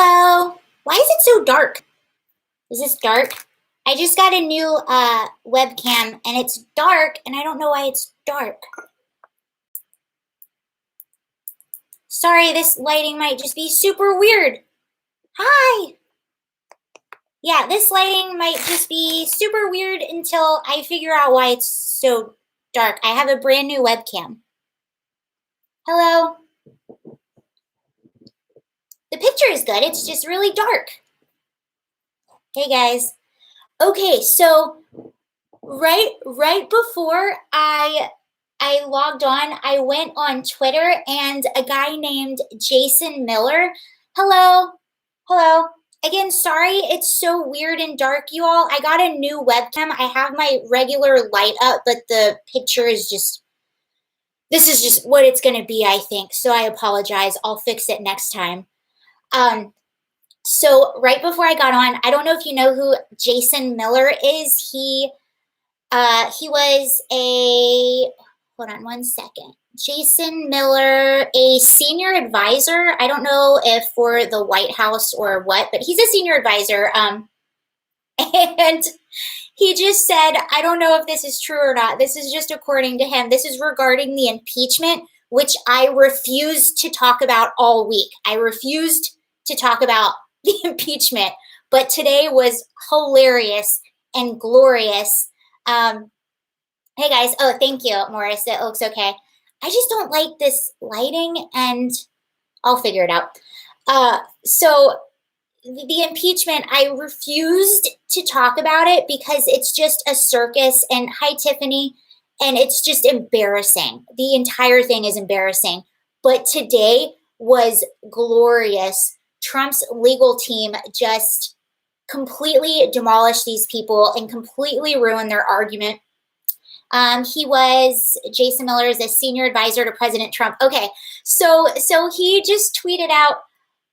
Hello. Why is it so dark? Is this dark? I just got a new webcam and it's dark and I don't know why it's dark. Sorry, this lighting might just be super weird. Hi. Yeah, this lighting might just be super weird until I figure out why it's so dark. I have a brand new webcam. Hello. The picture is good. It's just really dark. Hey guys. Okay, so right before I logged on, I went on Twitter and a guy named Jason Miller. Hello. Again, sorry it's so weird and dark, you all. I got a new webcam. I have my regular light up, but the picture is this is just what it's going to be, I think. So I apologize. I'll fix it next time. So right before I got on, I don't know if you know who Jason Miller is. He was hold on one second. Jason Miller, a senior advisor. I don't know if for the White House or what, but he's a senior advisor. And he just said, I don't know if this is true or not. This is just according to him. This is regarding the impeachment, which I refused to talk about all week. I refused to talk about the impeachment, but today was hilarious and glorious. Hey guys, oh, thank you, Morris, it looks okay. I just don't like this lighting and I'll figure it out. So the impeachment, I refused to talk about it because it's just a circus and hi, Tiffany, and it's just embarrassing. The entire thing is embarrassing, but today was glorious. Trump's legal team just completely demolished these people and completely ruined their argument. Jason Miller is a senior advisor to President Trump. Okay, so he just tweeted out,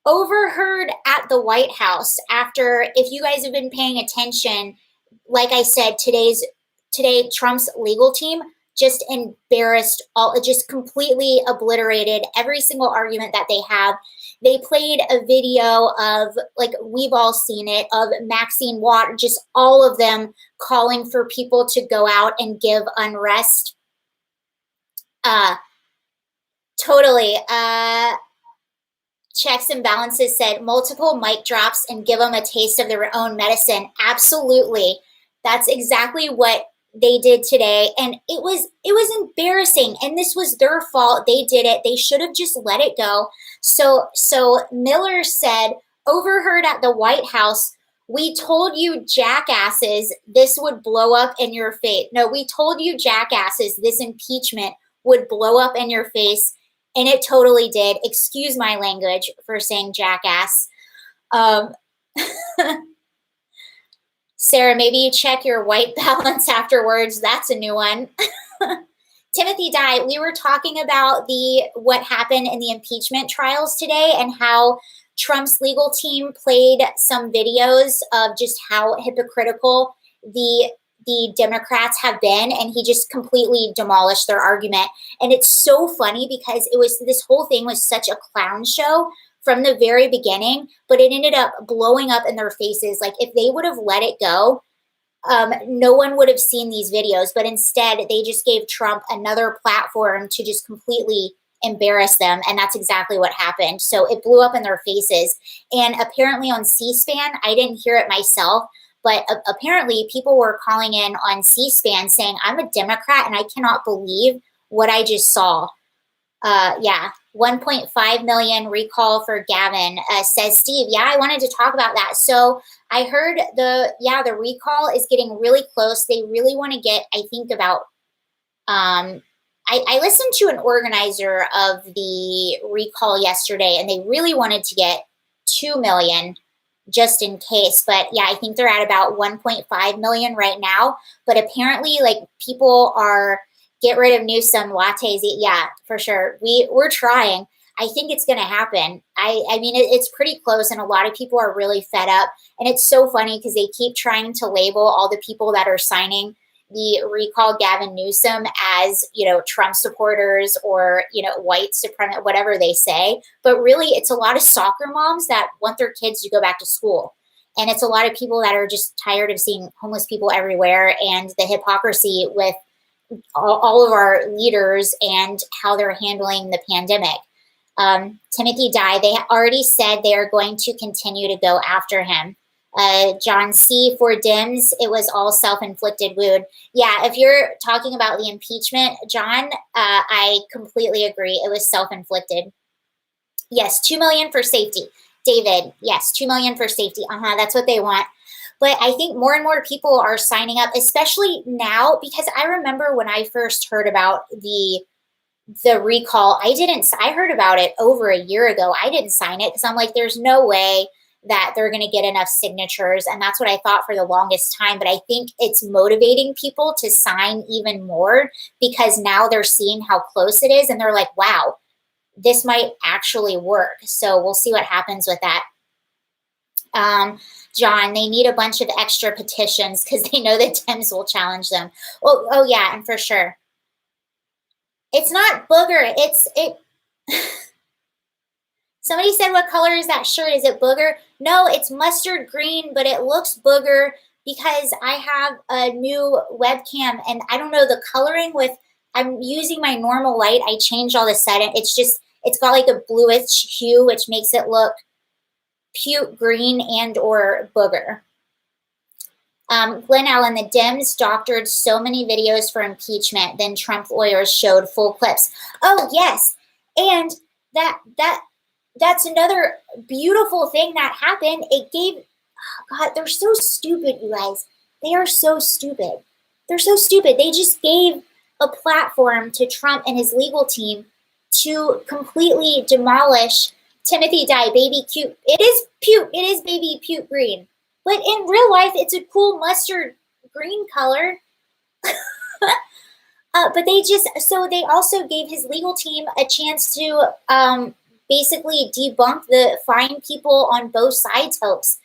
overheard at the White House after, if you guys have been paying attention, like I said, today Trump's legal team just embarrassed just completely obliterated every single argument that they have. They played a video of, like, we've all seen it, of Maxine Watt, just all of them calling for people to go out and give unrest. Totally. Checks and Balances said multiple mic drops and give them a taste of their own medicine. Absolutely. That's exactly what they did today. And it was embarrassing. And this was their fault. They did it. They should have just let it go. So Miller said, overheard at the White House, we told you jackasses this would blow up in your face. No, we told you jackasses this impeachment would blow up in your face. And it totally did. Excuse my language for saying jackass. Sarah, maybe you check your white balance afterwards. That's a new one. Timothy Dye, we were talking about what happened in the impeachment trials today and how Trump's legal team played some videos of just how hypocritical the Democrats have been, and he just completely demolished their argument. And it's so funny because this whole thing was such a clown show from the very beginning, but it ended up blowing up in their faces. Like, if they would have let it go, no one would have seen these videos, but instead they just gave Trump another platform to just completely embarrass them. And that's exactly what happened. So it blew up in their faces. And apparently on C-SPAN, I didn't hear it myself, but apparently people were calling in on C-SPAN saying, I'm a Democrat and I cannot believe what I just saw. Yeah, 1.5 million recall for Gavin, says Steve. Yeah, I wanted to talk about that. So I heard the recall is getting really close. They really want to get, I think about, I listened to an organizer of the recall yesterday and they really wanted to get 2 million just in case. But yeah, I think they're at about 1.5 million right now. But apparently, like, people are, get rid of Newsom, lattes. Yeah, for sure. We're trying. I think it's going to happen. I mean, it's pretty close, and a lot of people are really fed up. And it's so funny because they keep trying to label all the people that are signing, the recall Gavin Newsom as, Trump supporters or, white supremacy, whatever they say. But really, it's a lot of soccer moms that want their kids to go back to school. And it's a lot of people that are just tired of seeing homeless people everywhere and the hypocrisy with all of our leaders and how they're handling the pandemic. Timothy Dye, they already said they are going to continue to go after him. John C. for Dims, it was all self-inflicted wound. Yeah, if you're talking about the impeachment, John, I completely agree. It was self-inflicted. Yes, $2 million for safety. David, yes, $2 million for safety. That's what they want. But I think more and more people are signing up, especially now, because I remember when I first heard about the recall, I heard about it over a year ago. I didn't sign it because I'm like, there's no way that they're going to get enough signatures. And that's what I thought for the longest time. But I think it's motivating people to sign even more because now they're seeing how close it is. And they're like, wow, this might actually work. So we'll see what happens with that. John, they need a bunch of extra petitions because they know that Dems will challenge them. Oh yeah, and for sure. It's not booger. Somebody said, what color is that shirt? Is it booger? No, it's mustard green, but it looks booger because I have a new webcam and I don't know the coloring I'm using my normal light. I changed all the settings. It's got like a bluish hue, which makes it look puke green and or booger. Glenn Allen, the Dems doctored so many videos for impeachment, then Trump lawyers showed full clips. Oh, yes. And that's another beautiful thing that happened. It gave, God, they're so stupid, you guys. They are so stupid. They're so stupid. They just gave a platform to Trump and his legal team to completely demolish Timothy Dye, baby cute. It is baby puke green. But in real life, it's a cool mustard green color. But they also gave his legal team a chance to basically debunk the fine people on both sides hoax.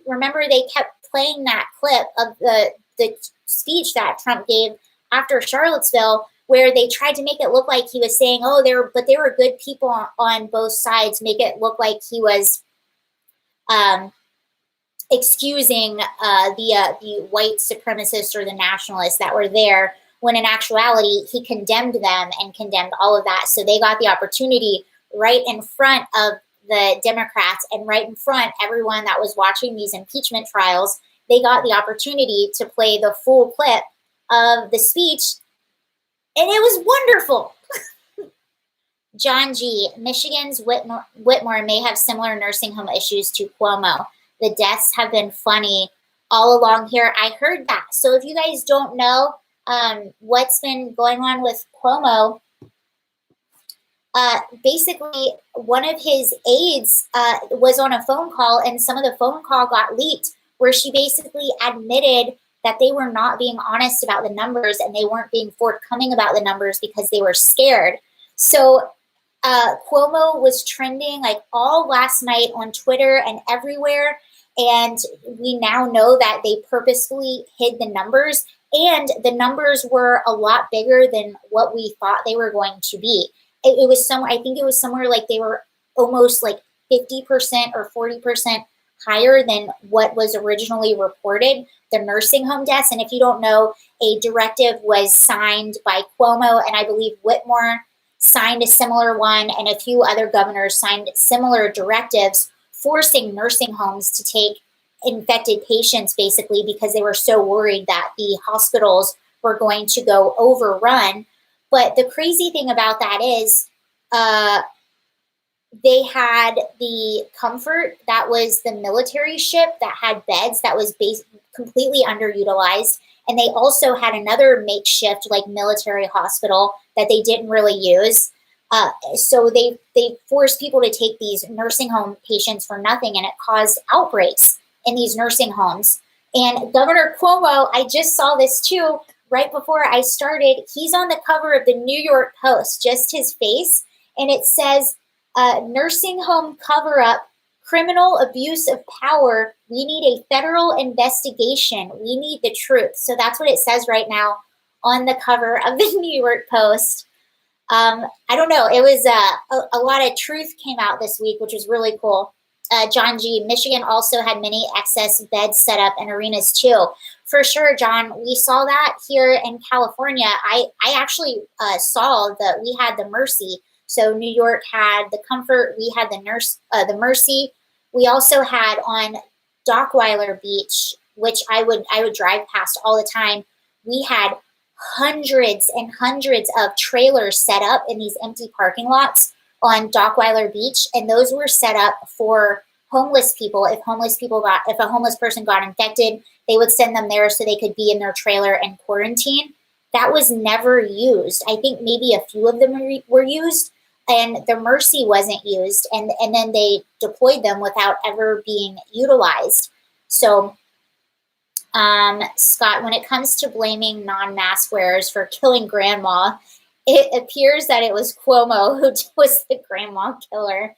Remember, they kept playing that clip of the speech that Trump gave after Charlottesville, where they tried to make it look like he was saying, but they were good people on both sides, make it look like he was excusing the white supremacists or the nationalists that were there, when in actuality, he condemned them and condemned all of that. So they got the opportunity right in front of the Democrats and right in front everyone that was watching these impeachment trials. They got the opportunity to play the full clip of the speech, and it was wonderful. John G. Michigan's Whitmore may have similar nursing home issues to Cuomo. The deaths have been funny all along here. I heard that. So if you guys don't know what's been going on with Cuomo, basically one of his aides was on a phone call, and some of the phone call got leaked, where she basically admitted that they were not being honest about the numbers and they weren't being forthcoming about the numbers because they were scared. So Cuomo was trending like all last night on Twitter and everywhere. And we now know that they purposefully hid the numbers, and the numbers were a lot bigger than what we thought they were going to be. I think it was somewhere like they were almost like 50% or 40% higher than what was originally reported, the nursing home deaths. And if you don't know, a directive was signed by Cuomo, and I believe Whitmore signed a similar one, and a few other governors signed similar directives forcing nursing homes to take infected patients, basically because they were so worried that the hospitals were going to go overrun. But the crazy thing about that is they had the Comfort, that was the military ship that had beds that was completely underutilized. And they also had another makeshift like military hospital that they didn't really use. So they forced people to take these nursing home patients for nothing, and it caused outbreaks in these nursing homes. And Governor Cuomo, I just saw this too, right before I started, he's on the cover of the New York Post, just his face, and it says, nursing home cover-up criminal abuse of power. We need a federal investigation. We need the truth. So that's what it says right now on the cover of the New York Post. I don't know. It was a lot of truth came out this week, which was really cool. John G. Michigan also had many excess beds set up in arenas too. For sure, John. We saw that here in California. I actually saw that we had the Mercy. So New York had the Comfort. We had the Mercy. We also had on Dockweiler Beach, which I would drive past all the time. We had hundreds and hundreds of trailers set up in these empty parking lots on Dockweiler Beach, and those were set up for homeless people. If a homeless person got infected, they would send them there so they could be in their trailer and quarantine. That was never used. I think maybe a few of them were used, and the Mercy wasn't used, and then they deployed them without ever being utilized. So Scott, when it comes to blaming non-mask wearers for killing grandma, it appears that it was Cuomo who was the grandma killer.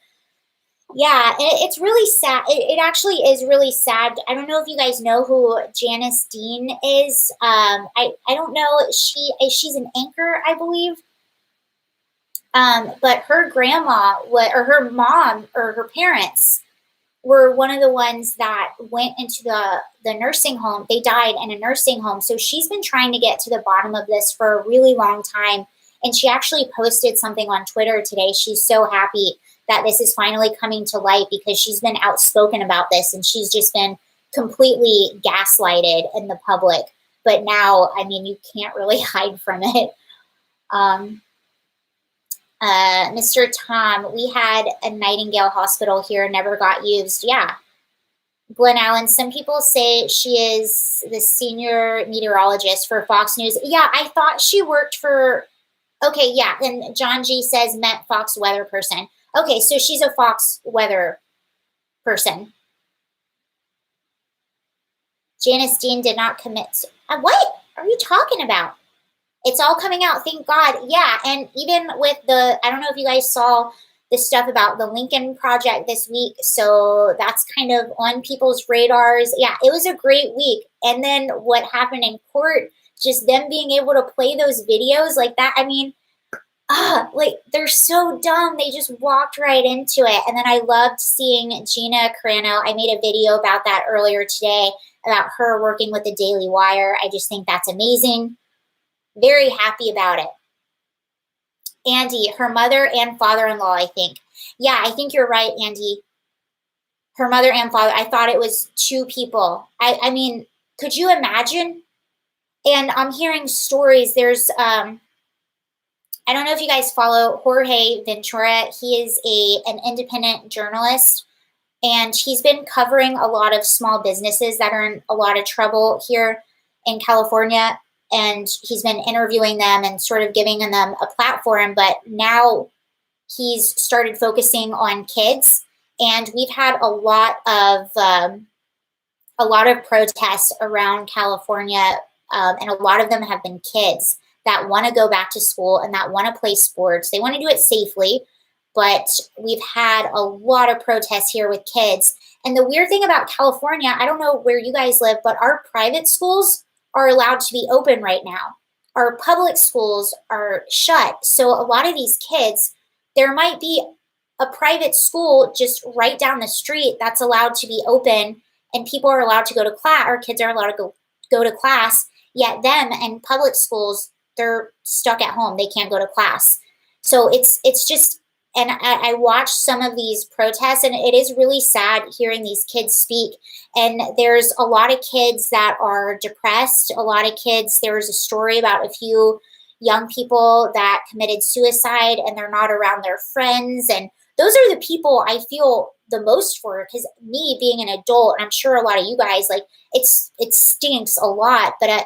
Yeah, it's really sad. It actually is really sad. I don't know if you guys know who Janice Dean is. I don't know. She's an anchor, I believe. But her grandma, or her mom, or her parents were one of the ones that went into the nursing home. They died in a nursing home. So she's been trying to get to the bottom of this for a really long time. And she actually posted something on Twitter today. She's so happy that this is finally coming to light because she's been outspoken about this and she's just been completely gaslighted in the public. But now, I mean, you can't really hide from it. Mr. Tom, we had a Nightingale hospital here, never got used. Yeah. Glenn Allen, some people say she is the senior meteorologist for Fox News. Yeah, I thought she worked for, okay, yeah. And John G says meant Fox weather person. Okay, so she's a Fox weather person. Janice Dean did not commit. What are you talking about? It's all coming out, thank God. Yeah, and even with I don't know if you guys saw the stuff about the Lincoln Project this week, so that's kind of on people's radars. Yeah, it was a great week. And then what happened in court, just them being able to play those videos like that, I mean, like, they're so dumb. They just walked right into it. And then I loved seeing Gina Carano. I made a video about that earlier today, about her working with the Daily Wire. I just think that's amazing. Very happy about it. Andy, her mother and father-in-law, I think. Yeah, I think you're right, Andy. Her mother and father. I thought it was two people. I mean, could you imagine? And I'm hearing stories. There's, I don't know if you guys follow Jorge Ventura. He is an independent journalist, and he's been covering a lot of small businesses that are in a lot of trouble here in California. And he's been interviewing them and sort of giving them a platform. But now he's started focusing on kids. And we've had a lot of protests around California. And a lot of them have been kids that want to go back to school and that want to play sports. They want to do it safely. But we've had a lot of protests here with kids. And the weird thing about California, I don't know where you guys live, but our private schools are allowed to be open right now. Our public schools are shut. So a lot of these kids, there might be a private school just right down the street that's allowed to be open, and people are allowed to go to class, or kids are allowed to go to class, yet them in public schools, they're stuck at home. They can't go to class. So it's just, and I watched some of these protests, and it is really sad hearing these kids speak. And there's a lot of kids that are depressed. A lot of kids, there was a story about a few young people that committed suicide and they're not around their friends. And those are the people I feel the most for, because me being an adult, and I'm sure a lot of you guys, like, it stinks a lot. But,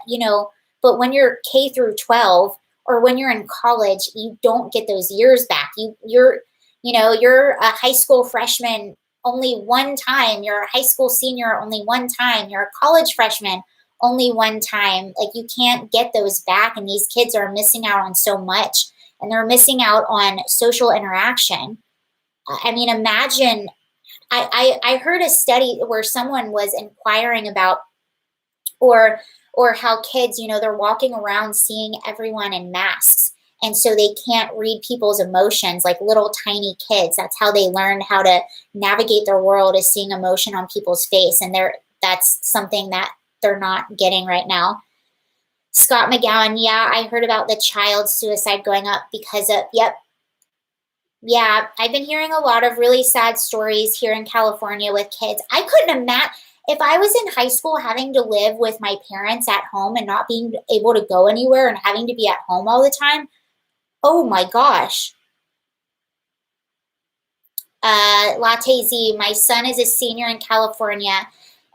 but when you're K through 12, or when you're in college, you don't get those years back. You're a high school freshman only one time. You're a high school senior only one time. You're a college freshman only one time. Like, you can't get those back. And these kids are missing out on so much, and they're missing out on social interaction. I mean, imagine I heard a study where someone was inquiring about, or how kids, they're walking around seeing everyone in masks. And so they can't read people's emotions, like little tiny kids. That's how they learn how to navigate their world, is seeing emotion on people's face. And that's something that they're not getting right now. Scott McGowan, yeah, I heard about the child suicide going up because of, yep, yeah, I've been hearing a lot of really sad stories here in California with kids. I couldn't imagine if I was in high school having to live with my parents at home and not being able to go anywhere and having to be at home all the time. Oh my gosh. Latte Z, my son is a senior in California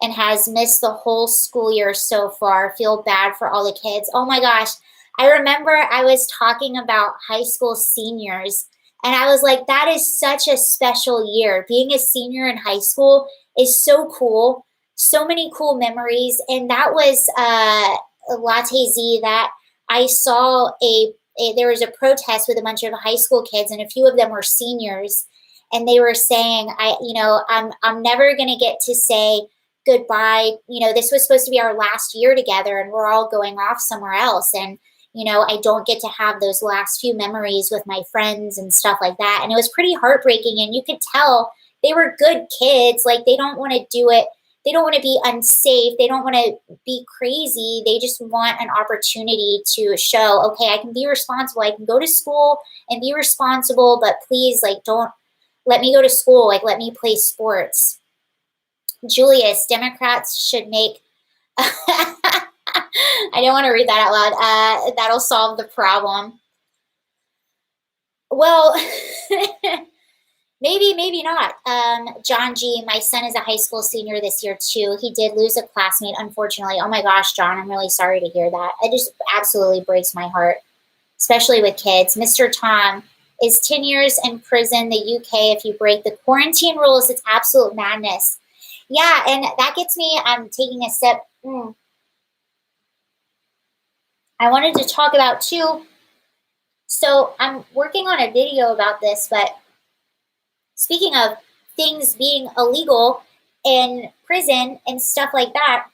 and has missed the whole school year so far. Feel bad for all the kids. Oh my gosh. I remember I was talking about high school seniors, and I was like, that is such a special year. Being a senior in high school is so cool. So many cool memories. And that was Latte Z, that I saw there was a protest with a bunch of high school kids, and a few of them were seniors, and they were saying, I'm never going to get to say goodbye. This was supposed to be our last year together, and we're all going off somewhere else. And, I don't get to have those last few memories with my friends and stuff like that. And it was pretty heartbreaking. And you could tell they were good kids. Like, they don't want to do it. They don't want to be unsafe. They don't want to be crazy. They just want an opportunity to show, okay, I can be responsible. I can go to school and be responsible, but please, like, don't let me go to school. Like, let me play sports. Julius, Democrats should make, I don't want to read that out loud. That'll solve the problem. Well, maybe not. John G, my son is a high school senior this year too. He did lose a classmate, unfortunately. Oh my gosh, John, I'm really sorry to hear that. It just absolutely breaks my heart, especially with kids. Mr. Tom, is 10 years in prison the UK if you break the quarantine rules? It's absolute madness. Yeah, and that gets me, I'm taking a sip. I wanted to talk about too, so I'm working on a video about this, but speaking of things being illegal in prison and stuff like that,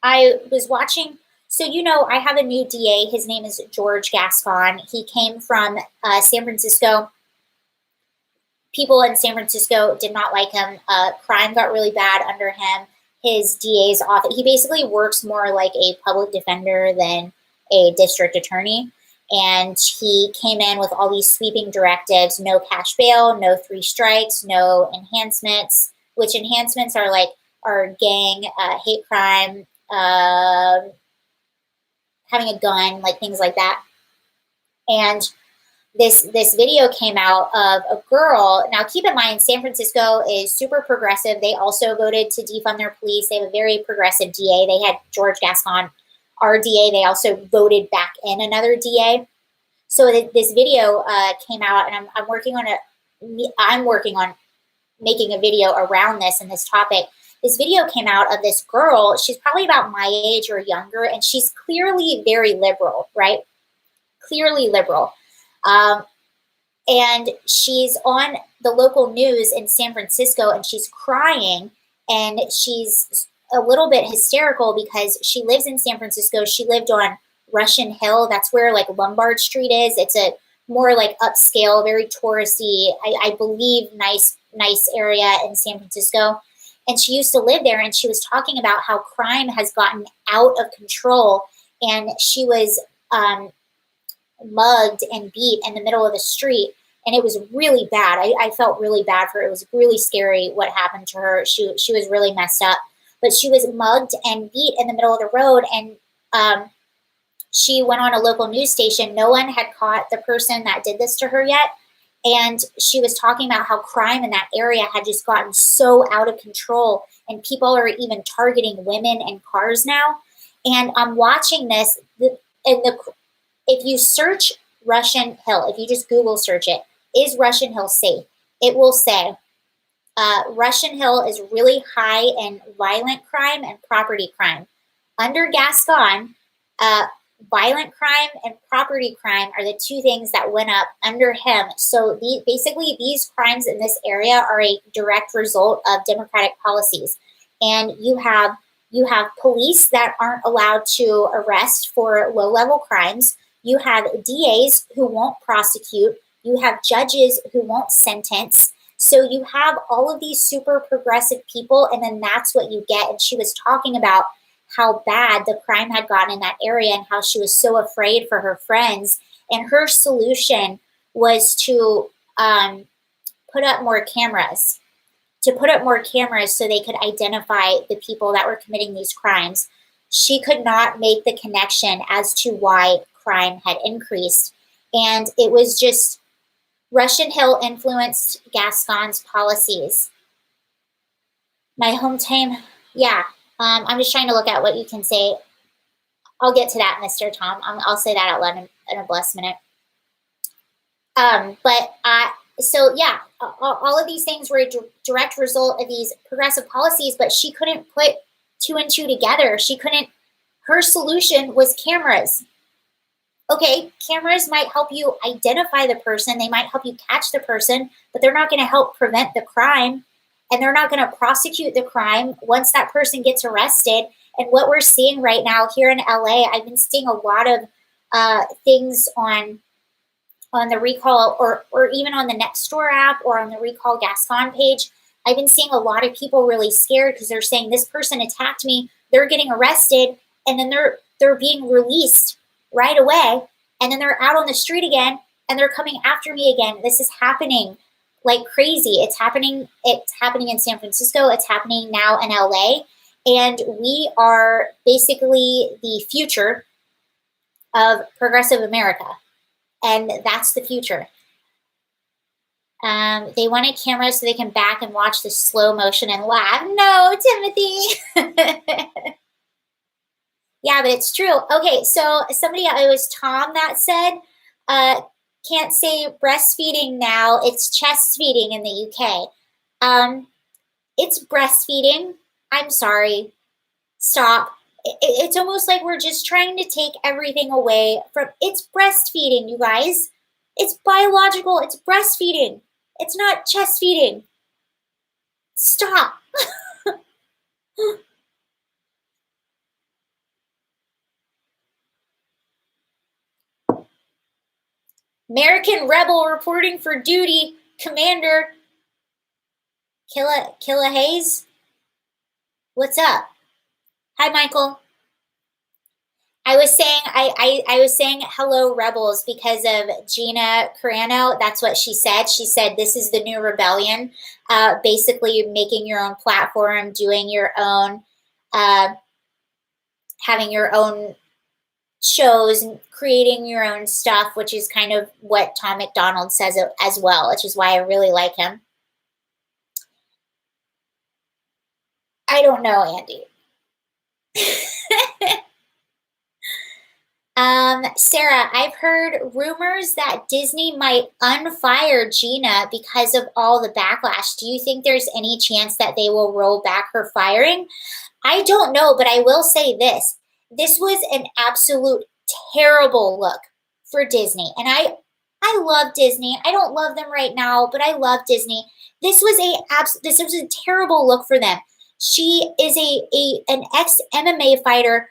I was watching, so I have a new DA. His name is George Gascon. He came from San Francisco. People in San Francisco did not like him. Crime got really bad under him. His DA's office, he basically works more like a public defender than a district attorney. And he came in with all these sweeping directives: no cash bail, no 3 strikes, no enhancements, which enhancements are like gang, hate crime, having a gun, like things like that. And this video came out of a girl. Now, keep in mind, San Francisco is super progressive. They also voted to defund their police. They have a very progressive DA. They had George Gascon, our DA. They also voted back in another DA. So this video came out, and I'm working on making a video around this and this topic. This video came out of this girl. She's probably about my age or younger, and she's clearly very liberal, right? Clearly liberal. And she's on the local news in San Francisco, and she's crying, and she's a little bit hysterical because she lives in San Francisco. She lived on Russian Hill. That's where like Lombard Street is. It's a more like upscale, very touristy, I believe nice area in San Francisco. And she used to live there, and she was talking about how crime has gotten out of control, and she was mugged and beat in the middle of the street, and it was really bad. I felt really bad for her. It was really scary what happened to her. She was really messed up, but she was mugged and beat in the middle of the road, and she went on a local news station. No one had caught the person that did this to her yet, and she was talking about how crime in that area had just gotten so out of control, and people are even targeting women and cars now. And I'm watching this, if you search Russian Hill, if you just Google search it, is Russian Hill safe? It will say Russian Hill is really high in violent crime and property crime. Under Gascon, violent crime and property crime are the two things that went up under him. So basically, these crimes in this area are a direct result of Democratic policies. And you have police that aren't allowed to arrest for low-level crimes. You have DAs who won't prosecute. You have judges who won't sentence. So you have all of these super progressive people, and then that's what you get. And she was talking about how bad the crime had gotten in that area and how she was so afraid for her friends. And her solution was to put up more cameras, so they could identify the people that were committing these crimes. She could not make the connection as to why crime had increased. And it was just Russian Hill influenced Gascon's policies. My hometown, yeah. I'm just trying to look at what you can say. I'll get to that, Mr. Tom. I'll say that out loud in a blessed minute. So yeah, all of these things were a direct result of these progressive policies, but she couldn't put two and two together. Her solution was cameras. Okay, cameras might help you identify the person. They might help you catch the person, but they're not going to help prevent the crime. And they're not going to prosecute the crime once that person gets arrested. And what we're seeing right now here in LA, I've been seeing a lot of things on the Recall or even on the Nextdoor app or on the Recall Gascon page. I've been seeing a lot of people really scared because they're saying this person attacked me. They're getting arrested, and then they're being released right away, and then they're out on the street again, and they're coming after me again. This is happening like crazy. It's happening in San Francisco. It's happening now in LA. And we are basically the future of progressive America. And that's the future. They wanted cameras so they can back and watch the slow motion and laugh. No, Timothy. Yeah, but it's true. Okay, so it was Tom that said, can't say breastfeeding now, it's chest feeding in the UK. It's breastfeeding. I'm sorry. Stop. It's almost like we're just trying to take everything away from, it's breastfeeding, you guys. It's biological, it's breastfeeding. It's not chest feeding. Stop. American rebel reporting for duty, Commander Killa Hayes. What's up? Hi, Michael. I was saying hello, rebels, because of Gina Carano. That's what she said. She said this is the new rebellion. Basically, making your own platform, doing your own, having your own shows, and creating your own stuff, which is kind of what Tom McDonald says as well, which is why I really like him. I don't know, Andy. Sarah, I've heard rumors that Disney might unfire Gina because of all the backlash. Do you think there's any chance that they will roll back her firing? I don't know, but I will say this. This was an absolute terrible look for Disney. And I love Disney. I don't love them right now, but I love Disney. This was a terrible look for them. She is an ex-MMA fighter,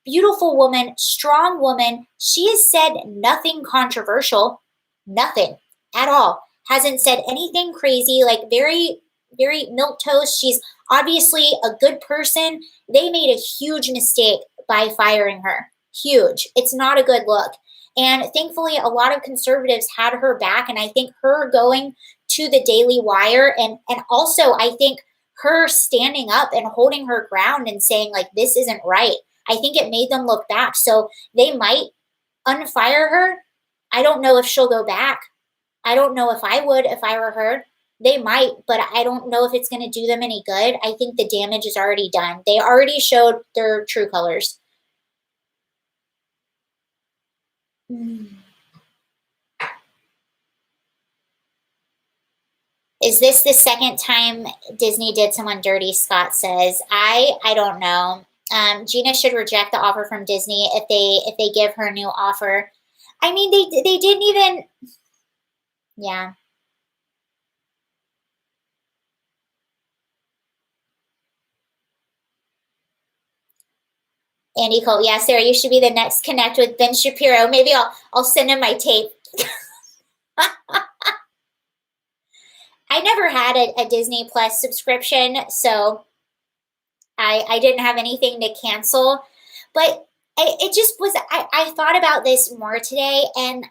beautiful woman, strong woman. She has said nothing controversial, nothing at all. Hasn't said anything crazy, like very, very milquetoast. She's obviously a good person. They made a huge mistake by firing her. Huge. It's not a good look. And thankfully, a lot of conservatives had her back. And I think her going to the Daily Wire and also I think her standing up and holding her ground and saying like, this isn't right. I think it made them look back. So they might unfire her. I don't know if she'll go back. I don't know if I would if I were her. They might, but I don't know if it's going to do them any good. I think the damage is already done. They already showed their true colors. Is this the second time Disney did someone dirty? Scott says. I don't know. Gina should reject the offer from Disney if they give her a new offer. I mean, they didn't even. Yeah. Andy Cole. Yeah, Sarah, you should be the next connect with Ben Shapiro. Maybe I'll send him my tape. I never had a Disney Plus subscription, so I didn't have anything to cancel. But it just was, I thought about this more today, and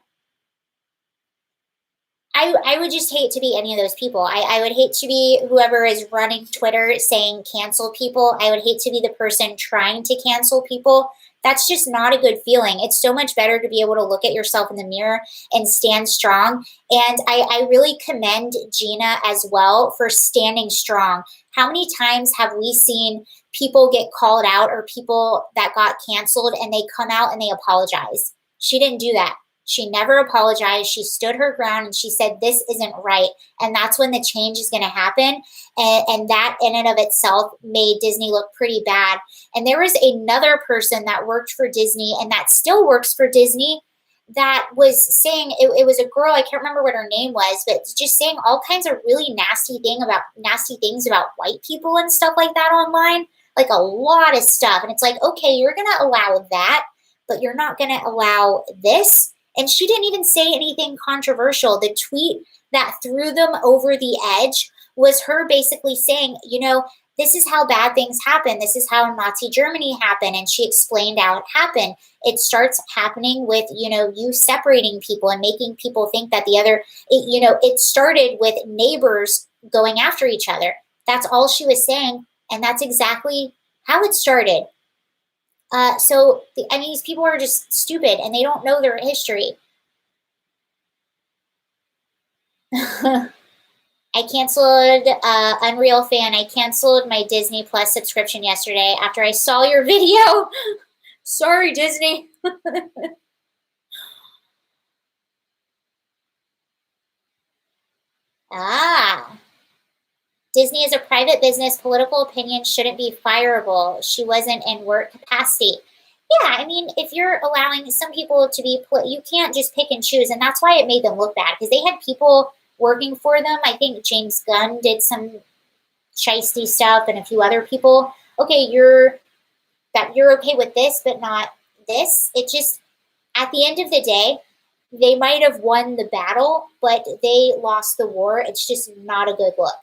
I would just hate to be any of those people. I would hate to be whoever is running Twitter saying cancel people. I would hate to be the person trying to cancel people. That's just not a good feeling. It's so much better to be able to look at yourself in the mirror and stand strong. And I really commend Gina as well for standing strong. How many times have we seen people get called out or people that got canceled and they come out and they apologize? She didn't do that. She never apologized. She stood her ground and she said, this isn't right. And that's when the change is going to happen. And that in and of itself made Disney look pretty bad. And there was another person that worked for Disney and that still works for Disney that was saying, it was a girl, I can't remember what her name was, but just saying all kinds of really nasty things about white people and stuff like that online, like a lot of stuff. And it's like, okay, you're going to allow that, but you're not going to allow this. And she didn't even say anything controversial. The tweet that threw them over the edge was her basically saying, this is how bad things happen. This is how Nazi Germany happened. And she explained how it happened. It starts happening with, you separating people and making people think that the other, it started with neighbors going after each other. That's all she was saying. And that's exactly how it started. These people are just stupid and they don't know their history. I canceled Unreal Fan. I canceled my Disney Plus subscription yesterday after I saw your video. Sorry, Disney. Disney is a private business. Political opinion shouldn't be fireable. She wasn't in work capacity. Yeah, I mean, if you're allowing some people to be, you can't just pick and choose. And that's why it made them look bad, because they had people working for them. I think James Gunn did some shisty stuff and a few other people. Okay, you're okay with this, but not this. It just, at the end of the day, they might have won the battle, but they lost the war. It's just not a good look.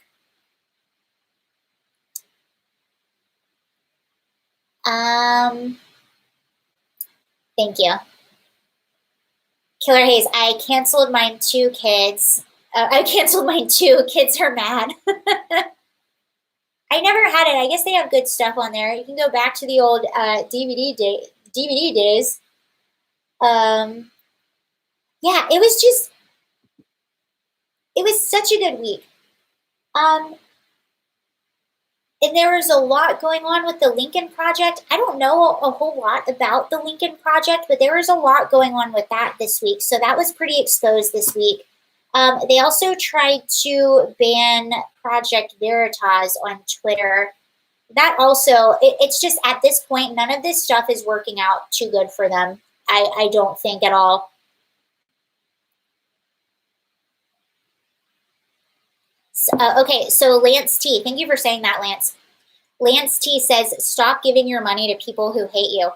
Thank you. Killer Hayes, I canceled mine too, kids. I canceled mine too. Kids are mad. I never had it. I guess they have good stuff on there. You can go back to the old DVD days. Yeah, it was such a good week. And there was a lot going on with the Lincoln Project. I don't know a whole lot about the Lincoln Project, but there was a lot going on with that this week. So that was pretty exposed this week. They also tried to ban Project Veritas on Twitter. That also, it's just at this point, none of this stuff is working out too good for them. I don't think at all. Okay, so Lance T, thank you for saying that, Lance. Lance T says, stop giving your money to people who hate you.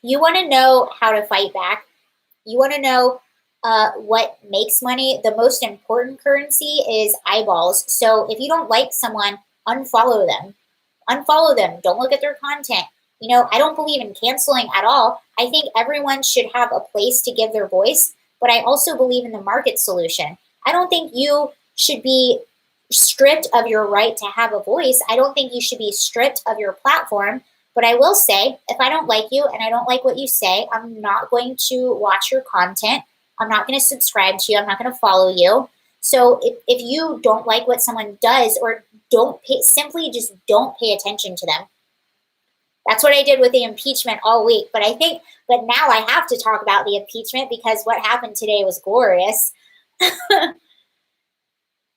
You want to know how to fight back. You want to know what makes money. The most important currency is eyeballs. So if you don't like someone, unfollow them. Unfollow them. Don't look at their content. I don't believe in canceling at all. I think everyone should have a place to give their voice, but I also believe in the market solution. I don't think you should be stripped of your right to have a voice. I don't think you should be stripped of your platform. But I will say, if I don't like you and I don't like what you say, I'm not going to watch your content. I'm not going to subscribe to you. I'm not going to follow you. So if you don't like what someone does, or simply just don't pay attention to them. That's what I did with the impeachment all week. But now I have to talk about the impeachment because what happened today was glorious.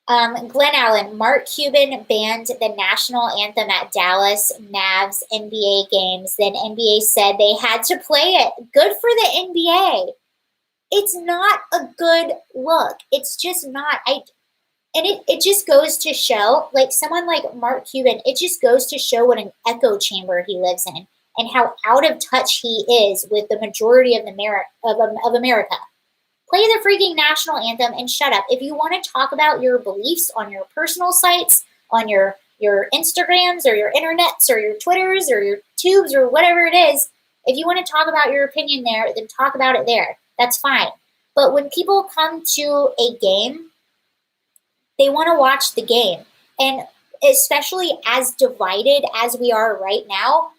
Glenn Allen, Mark Cuban banned the national anthem at Dallas Mavs NBA games. Then NBA said they had to play it. Good for the NBA. It's not a good look. It's just not. It just goes to show, like someone like Mark Cuban, it just goes to show what an echo chamber he lives in and how out of touch he is with the majority of America. Play the freaking national anthem and shut up. If you want to talk about your beliefs on your personal sites, on your Instagrams or your internets or your Twitters or your tubes or whatever it is, if you want to talk about your opinion there, then talk about it there. That's fine. But when people come to a game, they want to watch the game. And especially as divided as we are right now,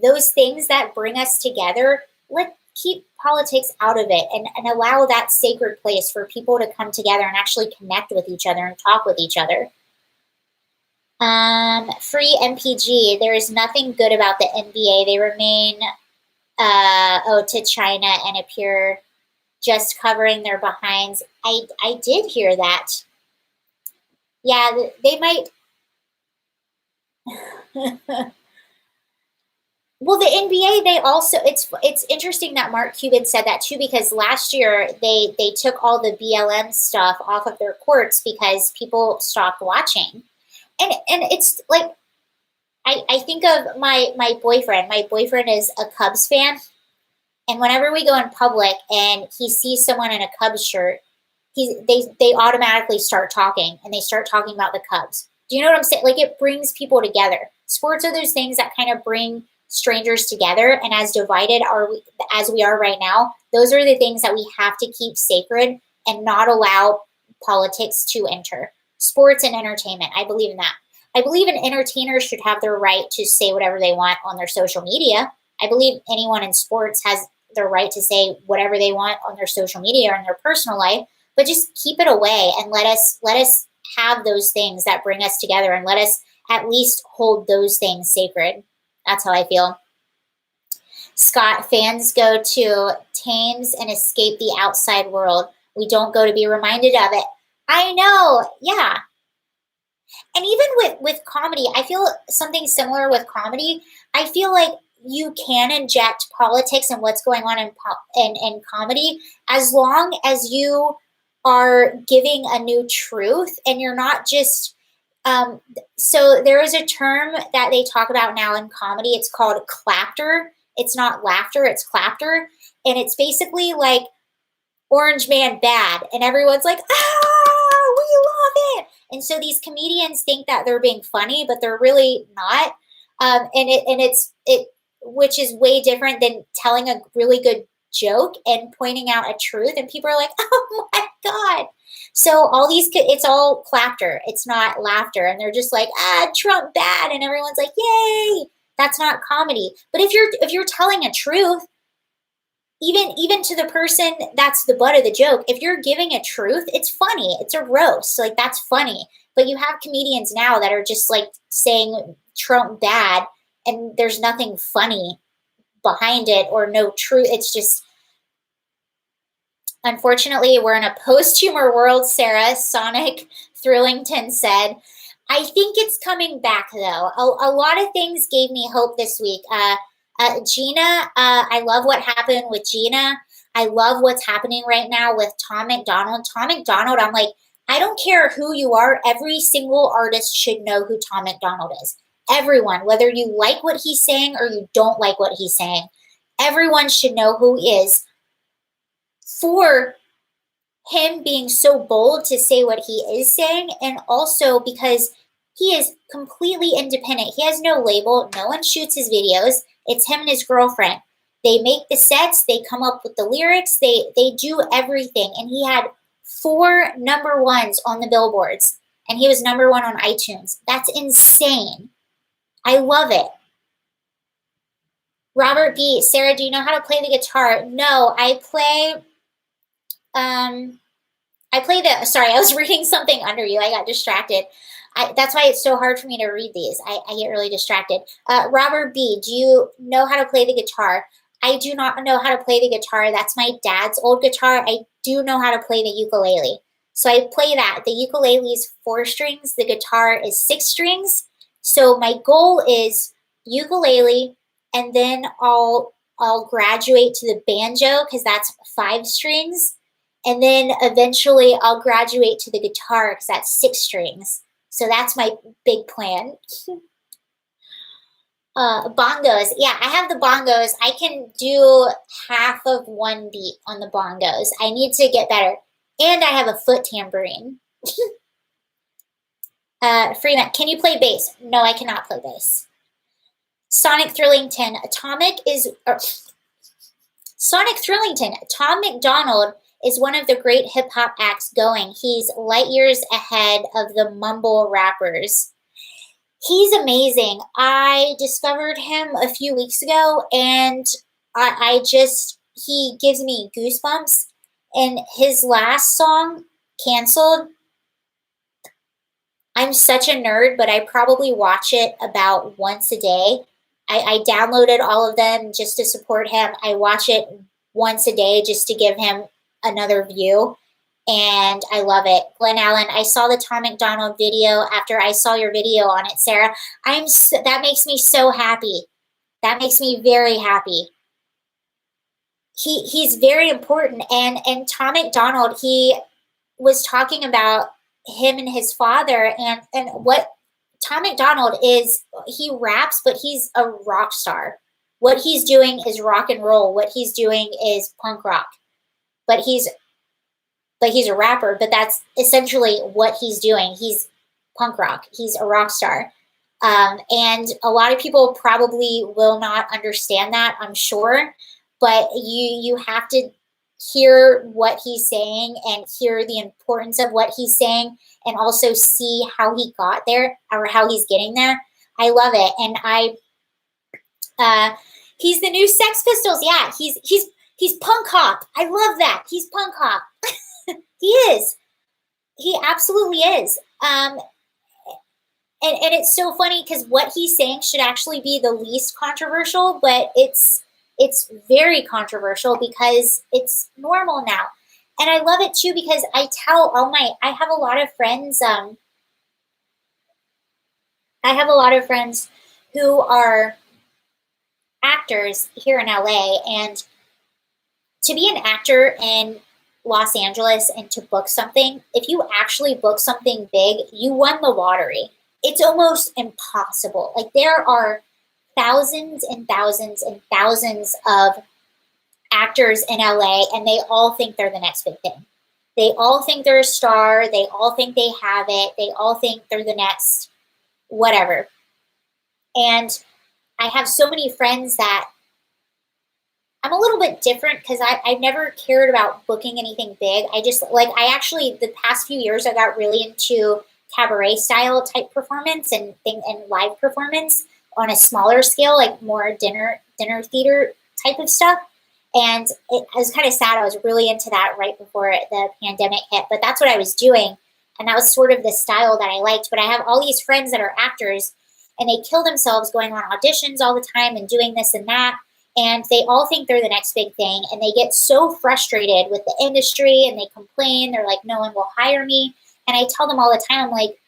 those things that bring us together, let's keep politics out of it and allow that sacred place for people to come together and actually connect with each other and talk with each other. Free MPG. There is nothing good about the NBA. They remain to China and appear just covering their behinds. I did hear that. Yeah, they might. Well, the NBA, they also, it's interesting that Mark Cuban said that too, because last year they took all the BLM stuff off of their courts because people stopped watching. And it's like, I think of my boyfriend. My boyfriend is a Cubs fan. And whenever we go in public and he sees someone in a Cubs shirt, they automatically start talking, and they start talking about the Cubs. Do you know what I'm saying? Like, it brings people together. Sports are those things that kind of bring strangers together, and as divided as we are right now, those are the things that we have to keep sacred and not allow politics to enter. Sports and entertainment, I believe in that. I believe an entertainer should have their right to say whatever they want on their social media. I believe anyone in sports has their right to say whatever they want on their social media or in their personal life, but just keep it away and let us have those things that bring us together, and let us at least hold those things sacred. That's how I feel. Scott, fans go to Thames and escape the outside world. We don't go to be reminded of it. I know, yeah. And even with comedy, I feel something similar with comedy. I feel like you can inject politics and what's going on in comedy, as long as you are giving a new truth and you're not just so there is a term that they talk about now in comedy. It's called clapter. It's not laughter, it's clapter. And it's basically like Orange Man bad. And everyone's like, we love it. And so these comedians think that they're being funny, but they're really not. Which is way different than telling a really good joke and pointing out a truth. And people are like, oh my God. So it's all clapter. It's not laughter. And they're just like, Trump bad. And everyone's like, yay. That's not comedy. But if you're telling a truth, even to the person that's the butt of the joke, if you're giving a truth, it's funny. It's a roast. Like, that's funny. But you have comedians now that are just like saying Trump bad, and there's nothing funny behind it or no truth. It's just, unfortunately, we're in a post-humor world, Sarah Sonic Thrillington said. I think it's coming back, though. A lot of things gave me hope this week. Gina, I love what happened with Gina. I love what's happening right now with Tom McDonald. Tom McDonald, I'm like, I don't care who you are. Every single artist should know who Tom McDonald is. Everyone, whether you like what he's saying or you don't like what he's saying, everyone should know who he is. For him being so bold to say what he is saying, and also because he is completely independent. He has no label. No one shoots his videos. It's him and his girlfriend. They make the sets. They come up with the lyrics. They do everything. And he had 4 number ones on the billboards. And he was number 1 on iTunes. That's insane. I love it. Robert B. Sarah, do you know how to play the guitar? No, I play sorry, I was reading something under you. I got distracted. That's why it's so hard for me to read these. I get really distracted. Robert B., do you know how to play the guitar? I do not know how to play the guitar. That's my dad's old guitar. I do know how to play the ukulele. So I play that. The ukulele is 4 strings, the guitar is 6 strings. So my goal is ukulele, and then I'll graduate to the banjo because that's 5 strings. And then eventually I'll graduate to the guitar because that's 6 strings. So that's my big plan. Bongos. Yeah, I have the bongos. I can do half of one beat on the bongos. I need to get better. And I have a foot tambourine. Freeman, can you play bass? No, I cannot play bass. Sonic Thrillington. Sonic Thrillington. Tom McDonald is one of the great hip hop acts going. He's light years ahead of the mumble rappers. He's amazing. I discovered him a few weeks ago, and he gives me goosebumps. And his last song, Canceled, I'm such a nerd, but I probably watch it about once a day. I downloaded all of them just to support him. I watch it once a day just to give him another view. And I love it. Glenn Allen, I saw the Tom McDonald video after I saw your video on it, Sarah. That makes me so happy. That makes me very happy. He's very important. And Tom McDonald, he was talking about him and his father, and what Tom McDonald is, he raps, but he's a rock star. What he's doing is rock and roll. What he's doing is punk rock. But he's a rapper, but that's essentially what he's doing. He's punk rock. He's a rock star. And a lot of people probably will not understand that, I'm sure, but you have to hear what he's saying and hear the importance of what he's saying and also see how he got there or how he's getting there. I love it. And he's the new Sex Pistols. Yeah, he's punk hop. I love that. He's punk hop. He is. He absolutely is. And it's so funny because what he's saying should actually be the least controversial, but it's very controversial because it's normal now. And I love it too because I have a lot of friends. I have a lot of friends who are actors here in LA, and to be an actor in Los Angeles and to book something, if you actually book something big, you won the lottery. It's almost impossible. Like, there are thousands and thousands and thousands of actors in LA, and they all think they're the next big thing. They all think they're a star. They all think they have it. They all think they're the next whatever. And I have so many friends that I'm a little bit different because I never cared about booking anything big. The past few years, I got really into cabaret style type performance and live performance on a smaller scale, like more dinner theater type of stuff. And it was kind of sad. I was really into that right before the pandemic hit, but that's what I was doing. And that was sort of the style that I liked. But I have all these friends that are actors, and they kill themselves going on auditions all the time and doing this and that. And they all think they're the next big thing. And they get so frustrated with the industry, and they complain. They're like, no one will hire me. And I tell them all the time, I'm like,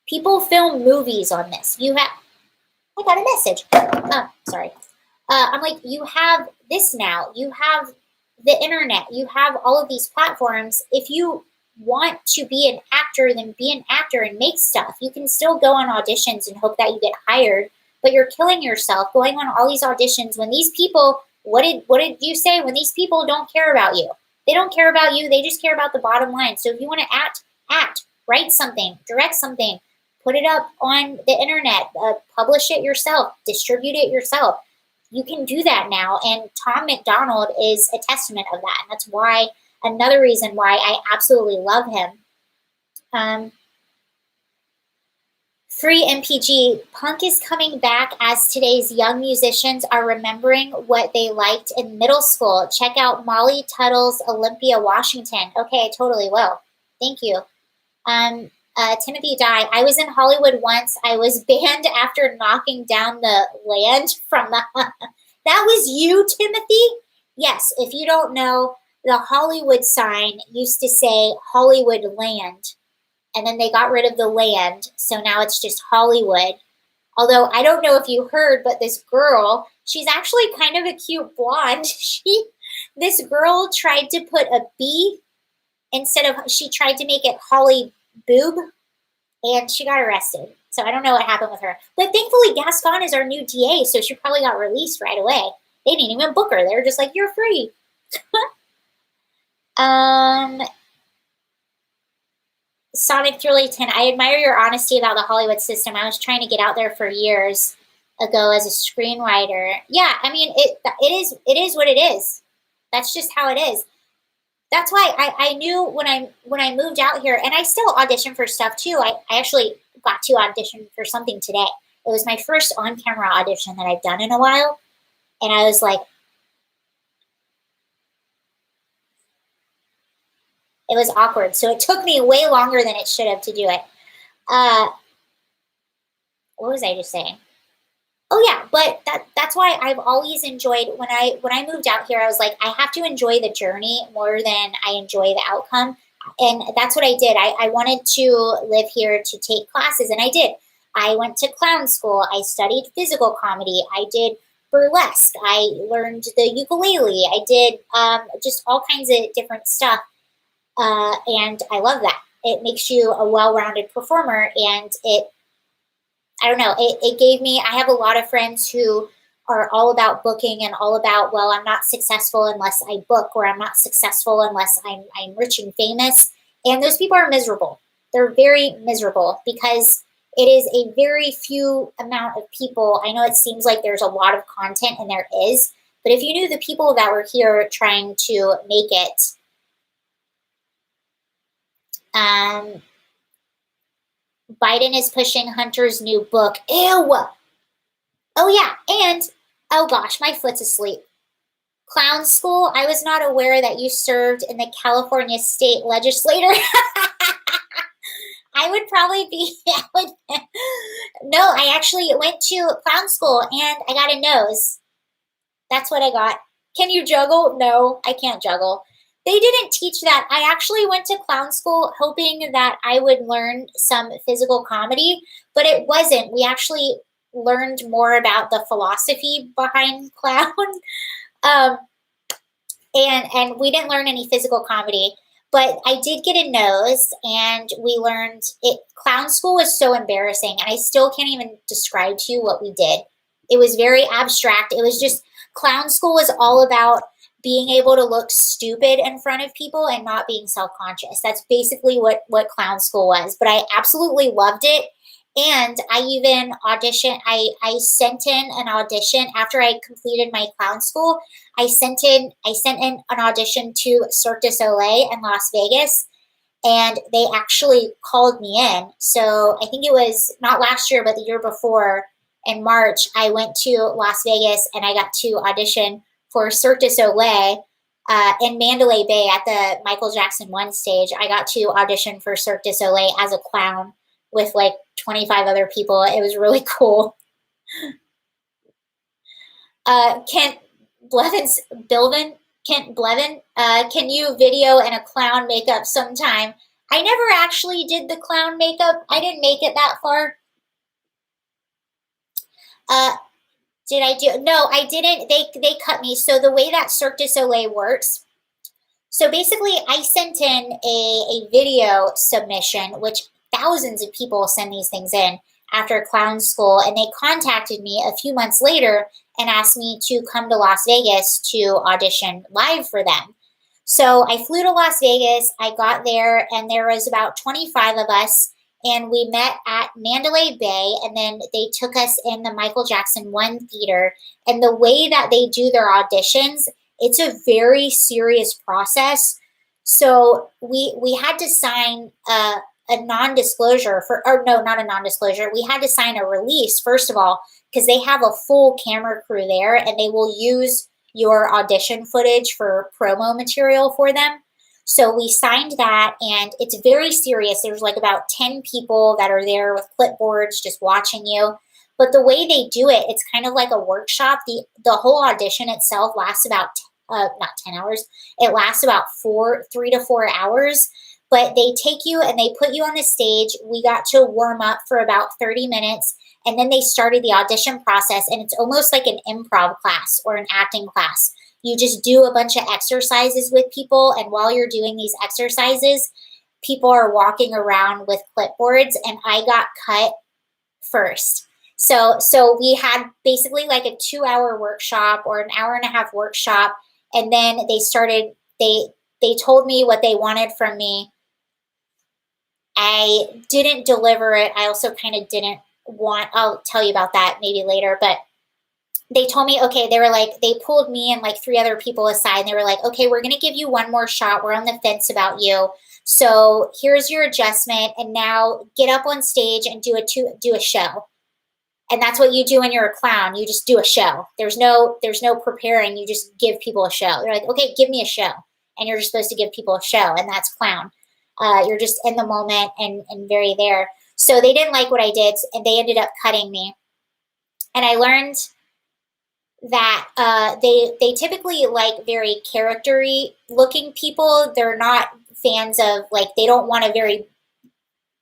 people film movies on this. I got a message. Oh, sorry. I'm like, you have this now. You have the internet. You have all of these platforms. If you want to be an actor, then be an actor and make stuff. You can still go on auditions and hope that you get hired, but you're killing yourself going on all these auditions when these people, what did you say? When these people don't care about you. They don't care about you. They just care about the bottom line. So if you want to act, write something, direct something, put it up on the internet, publish it yourself, distribute it yourself. You can do that now. And Tom McDonald is a testament of that. And that's another reason why I absolutely love him. Free MPG, punk is coming back as today's young musicians are remembering what they liked in middle school. Check out Molly Tuttle's Olympia, Washington. Okay, I totally will. Thank you. Timothy Dye, I was in Hollywood once. I was banned after knocking down the land from the... That was you, Timothy? Yes, if you don't know, the Hollywood sign used to say Hollywood Land, and then they got rid of the land, so now it's just Hollywood. Although I don't know if you heard, but this girl, she's actually kind of a cute blonde. This girl tried to put a B instead of, she tried to make it Holly Boob, and she got arrested. So I don't know what happened with her. But thankfully, Gascon is our new DA, so she probably got released right away. They didn't even book her. They were just like, you're free. um, Sonic Truly 10, I admire your honesty about the Hollywood system. I was trying to get out there for years ago as a screenwriter. Yeah, I mean, it is what it is. That's just how it is. That's why I knew when I moved out here, and I still audition for stuff too. I actually got to audition for something today. It was my first on-camera audition that I've done in a while, and I was like, it was awkward. So it took me way longer than it should have to do it. What was I just saying? Oh yeah, but that's why I've always enjoyed when I moved out here, I was like, I have to enjoy the journey more than I enjoy the outcome. And that's what I did. I wanted to live here to take classes, and I did. I went to clown school. I studied physical comedy. I did burlesque. I learned the ukulele. I did just all kinds of different stuff. And I love that. It makes you a well-rounded performer, and I don't know, it gave me, I have a lot of friends who are all about booking and all about, well, I'm not successful unless I book, or I'm not successful unless I'm rich and famous. And those people are miserable. They're very miserable because it is a very few amount of people. I know it seems like there's a lot of content, and there is, but if you knew the people that were here trying to make it, Biden is pushing Hunter's new book. Ew. Oh yeah, and oh gosh, my foot's asleep. Clown school. I was not aware that you served in the California state legislature. I would probably be. No, I actually went to clown school and I got a nose. That's what I got. Can you juggle? No, I can't juggle. They didn't teach that. I actually went to clown school hoping that I would learn some physical comedy, but it wasn't. We actually learned more about the philosophy behind clown. Um, and we didn't learn any physical comedy, but I did get a nose, and we learned it. Clown school was so embarrassing, and I still can't even describe to you what we did. It was very abstract. It was just, clown school was all about being able to look stupid in front of people and not being self-conscious. That's basically what clown school was, but I absolutely loved it. And I even auditioned, I sent in an audition after I completed my clown school. I sent in an audition to Cirque du Soleil in Las Vegas, and they actually called me in. So I think it was not last year, but the year before, in March, I went to Las Vegas and I got to audition for Cirque du Soleil in Mandalay Bay at the Michael Jackson 1 stage. I got to audition for Cirque du Soleil as a clown with like 25 other people. It was really cool. Kent Blevin, can you video in a clown makeup sometime? I never actually did the clown makeup. I didn't make it that far. Did I do? No, I didn't. They cut me. So the way that Cirque du Soleil works, so basically I sent in a video submission, which thousands of people send these things in after clown school, and they contacted me a few months later and asked me to come to Las Vegas to audition live for them. So I flew to Las Vegas. I got there, and there was about 25 of us, and we met at Mandalay Bay, and then they took us in the Michael Jackson 1 theater. And the way that they do their auditions, it's a very serious process. So we had to sign a non-disclosure or no, not a non-disclosure. We had to sign a release, first of all, because they have a full camera crew there, and they will use your audition footage for promo material for them. So we signed that, and it's very serious. There's like about 10 people that are there with clipboards just watching you. But the way they do it, it's kind of like a workshop. The whole audition itself lasts about not 10 hours. It lasts about 3 to 4 hours, but they take you and they put you on the stage. We got to warm up for about 30 minutes, and then they started the audition process, and it's almost like an improv class or an acting class. You just do a bunch of exercises with people, and while you're doing these exercises, people are walking around with clipboards, and I got cut first. So we had basically like a 2-hour workshop or an hour and a half workshop, and then they told me what they wanted from me. I didn't deliver it. I also kind of didn't want, I'll tell you about that maybe later, but they told me, okay, they were like, they pulled me and like 3 other people aside, and they were like, okay, we're going to give you one more shot. We're on the fence about you. So here's your adjustment. And now get up on stage and do a show. And that's what you do when you're a clown. You just do a show. There's no preparing. You just give people a show. They're like, okay, give me a show. And you're just supposed to give people a show. And that's clown. You're just in the moment and very there. So they didn't like what I did, and they ended up cutting me. And I learned that they typically like very character-y looking people. They're not fans of, like, they don't want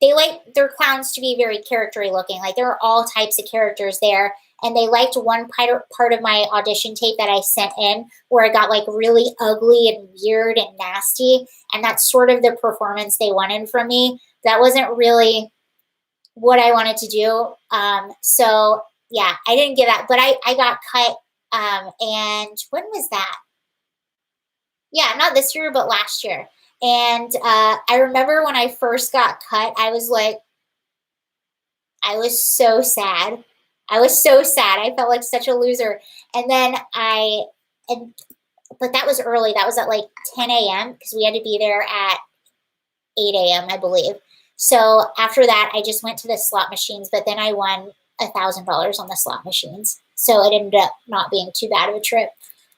they like their clowns to be very character-y looking. Like, there are all types of characters there. And they liked one part of my audition tape that I sent in where it got like really ugly and weird and nasty. And that's sort of the performance they wanted from me. That wasn't really what I wanted to do. So yeah, I didn't get that, but I got cut. And when was that? Yeah, not this year, but last year. And I remember when I first got cut, I was so sad. I was so sad. I felt like such a loser. And then but that was early. That was at like 10 a.m. because we had to be there at 8 a.m., I believe. So after that, I just went to the slot machines, but then I won $1,000 on the slot machines. So it ended up not being too bad of a trip.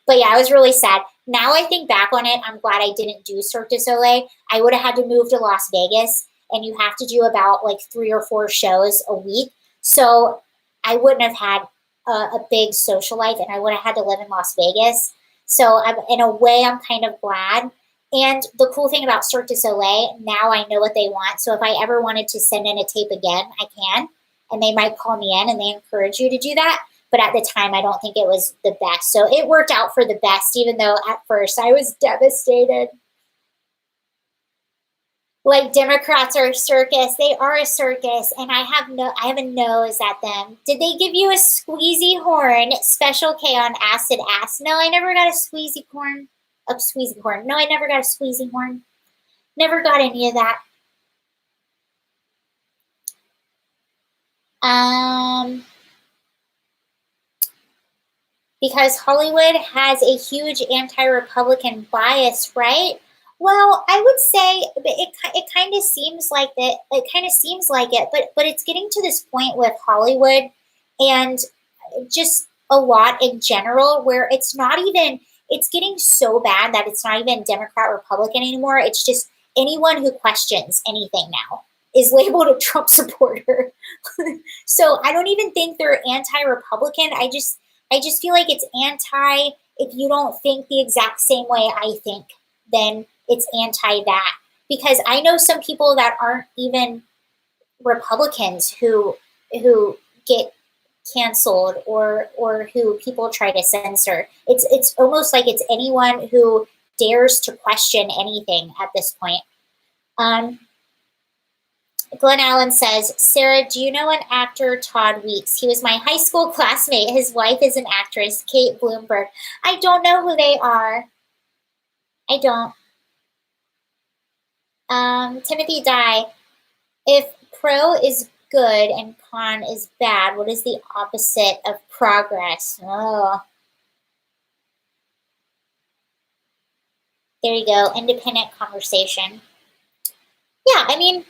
But yeah, I was really sad. Now I think back on it, I'm glad I didn't do Cirque du Soleil. I would have had to move to Las Vegas, and you have to do about like 3 or 4 shows a week. So I wouldn't have had a big social life, and I would have had to live in Las Vegas. So in a way, I'm kind of glad. And the cool thing about Cirque du Soleil, now I know what they want. So if I ever wanted to send in a tape again, I can. And they might call me in, and they encourage you to do that. But at the time, I don't think it was the best. So it worked out for the best, even though at first I was devastated. Like, Democrats are a circus. They are a circus, and I have a nose at them. Did they give you a squeezy horn? Special K on acid ass. No, I never got a squeezy horn. A squeezy horn. No, I never got a squeezy horn. Never got any of that. Because Hollywood has a huge anti-Republican bias, right? Well, I would say it kind of seems like that. It kind of seems like it, but it's getting to this point with Hollywood and just a lot in general where it's getting so bad that it's not even Democrat, Republican anymore. It's just anyone who questions anything now is labeled a Trump supporter. So I don't even think they're anti-Republican. I just feel like it's anti, if you don't think the exact same way I think, then it's anti that. Because I know some people that aren't even Republicans who get canceled or who people try to censor. It's almost like it's anyone who dares to question anything at this point. Glenn Allen says, Sarah, do you know an actor, Todd Weeks? He was my high school classmate. His wife is an actress, Kate Bloomberg. I don't know who they are. I don't. Timothy Dye, if pro is good and con is bad, what is the opposite of progress? Oh. There you go. Independent conversation. Yeah, I mean,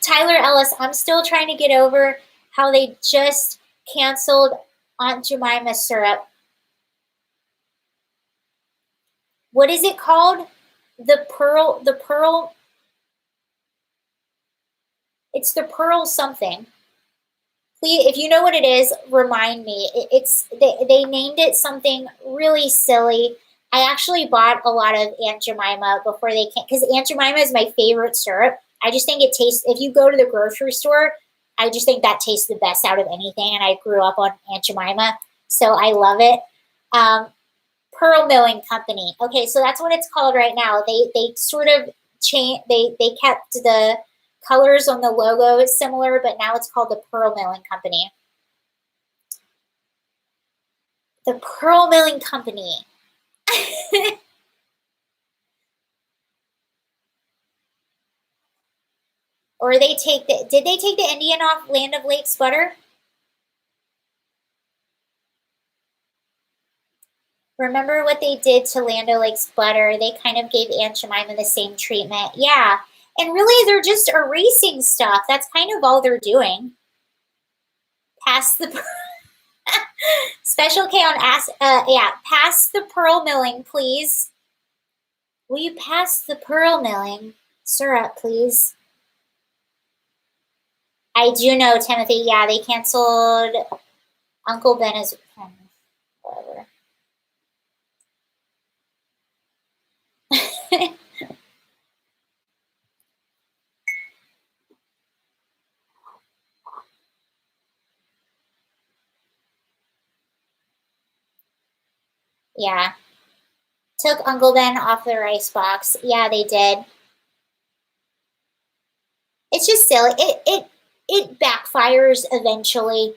Tyler Ellis, I'm still trying to get over how they just canceled Aunt Jemima syrup. What is it called? The pearl. It's the pearl something. Please, if you know what it is, remind me. They named it something really silly. I actually bought a lot of Aunt Jemima before they came because Aunt Jemima is my favorite syrup. I just think it tastes. If you go to the grocery store, I just think that tastes the best out of anything. And I grew up on Aunt Jemima, so I love it. Um, Pearl Milling Company. Okay, so that's what it's called right now. They sort of change. They kept the colors on the logo similar, but now it's called the Pearl Milling Company. The Pearl Milling Company. Or they take the, did they take the Indian off Land of Lakes butter? Remember what they did to Land O'Lakes butter? They kind of gave Aunt Jemima the same treatment. Yeah. And really, they're just erasing stuff. That's kind of all they're doing. Pass the Special K on pass the pearl milling, please. Will you pass the pearl milling syrup, please? I do know, Timothy. Yeah, they canceled Uncle Ben as whatever. Yeah. Took Uncle Ben off the rice box. Yeah, they did. It's just silly. It backfires eventually.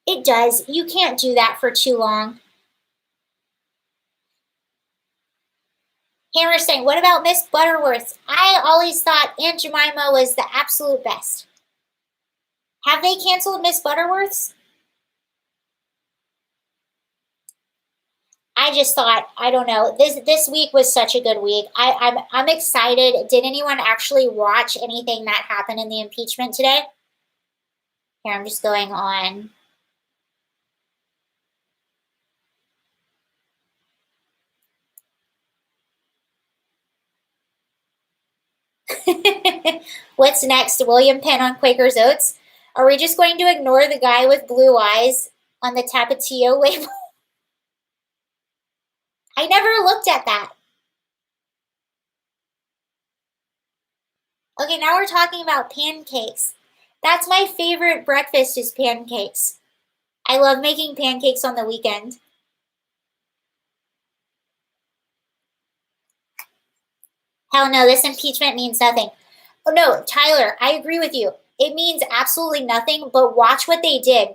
It does. You can't do that for too long. Hammer's saying, what about Miss Butterworth? I always thought Aunt Jemima was the absolute best. Have they canceled Miss Butterworth's? I just thought, I don't know. This week was such a good week. I'm excited. Did anyone actually watch anything that happened in the impeachment today? Here, I'm just going on. What's next? William Penn on Quaker's Oats? Are we just going to ignore the guy with blue eyes on the Tapatio label? I never looked at that. Okay, now we're talking about pancakes. That's my favorite breakfast is pancakes. I love making pancakes on the weekend. Hell no, this impeachment means nothing. Oh no, Tyler, I agree with you. It means absolutely nothing, but watch what they did.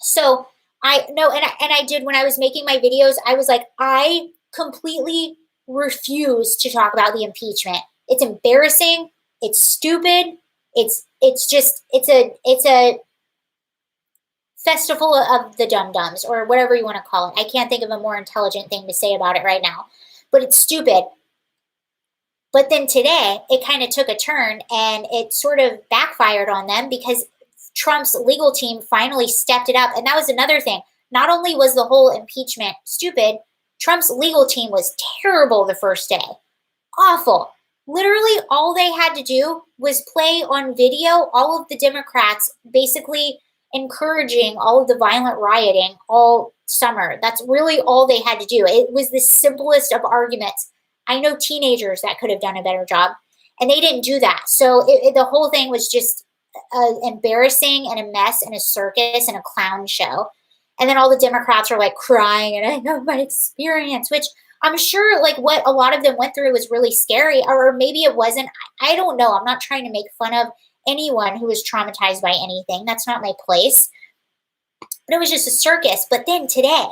So I no, and I did when I was making my videos, I was like, I completely refuse to talk about the impeachment. It's embarrassing, it's stupid, it's just it's a festival of the dum-dums or whatever you want to call it. I can't think of a more intelligent thing to say about it right now. But it's stupid. But then today, it kind of took a turn and it sort of backfired on them because Trump's legal team finally stepped it up. And that was another thing. Not only was the whole impeachment stupid, Trump's legal team was terrible the first day. Awful. Literally, all they had to do was play on video all of the Democrats basically encouraging all of the violent rioting all summer. That's really all they had to do. It was the simplest of arguments. I know teenagers that could have done a better job, and they didn't do that. So the whole thing was just embarrassing and a mess and a circus and a clown show. And then all the Democrats were like crying, and I know my experience, which I'm sure like what a lot of them went through was really scary, or maybe it wasn't. I don't know. I'm not trying to make fun of anyone who was traumatized by anything. That's not my place. But it was just a circus. But then today,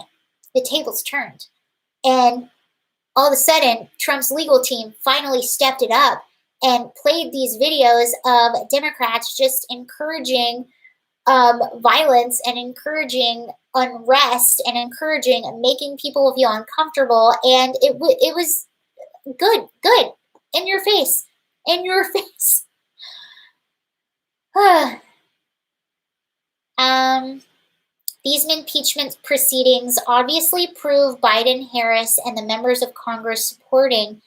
the tables turned. And all of a sudden, Trump's legal team finally stepped it up and played these videos of Democrats just encouraging violence and encouraging unrest and encouraging making people feel uncomfortable. And it was good, in your face, These impeachment proceedings obviously prove Biden, Harris, and the members of Congress supporting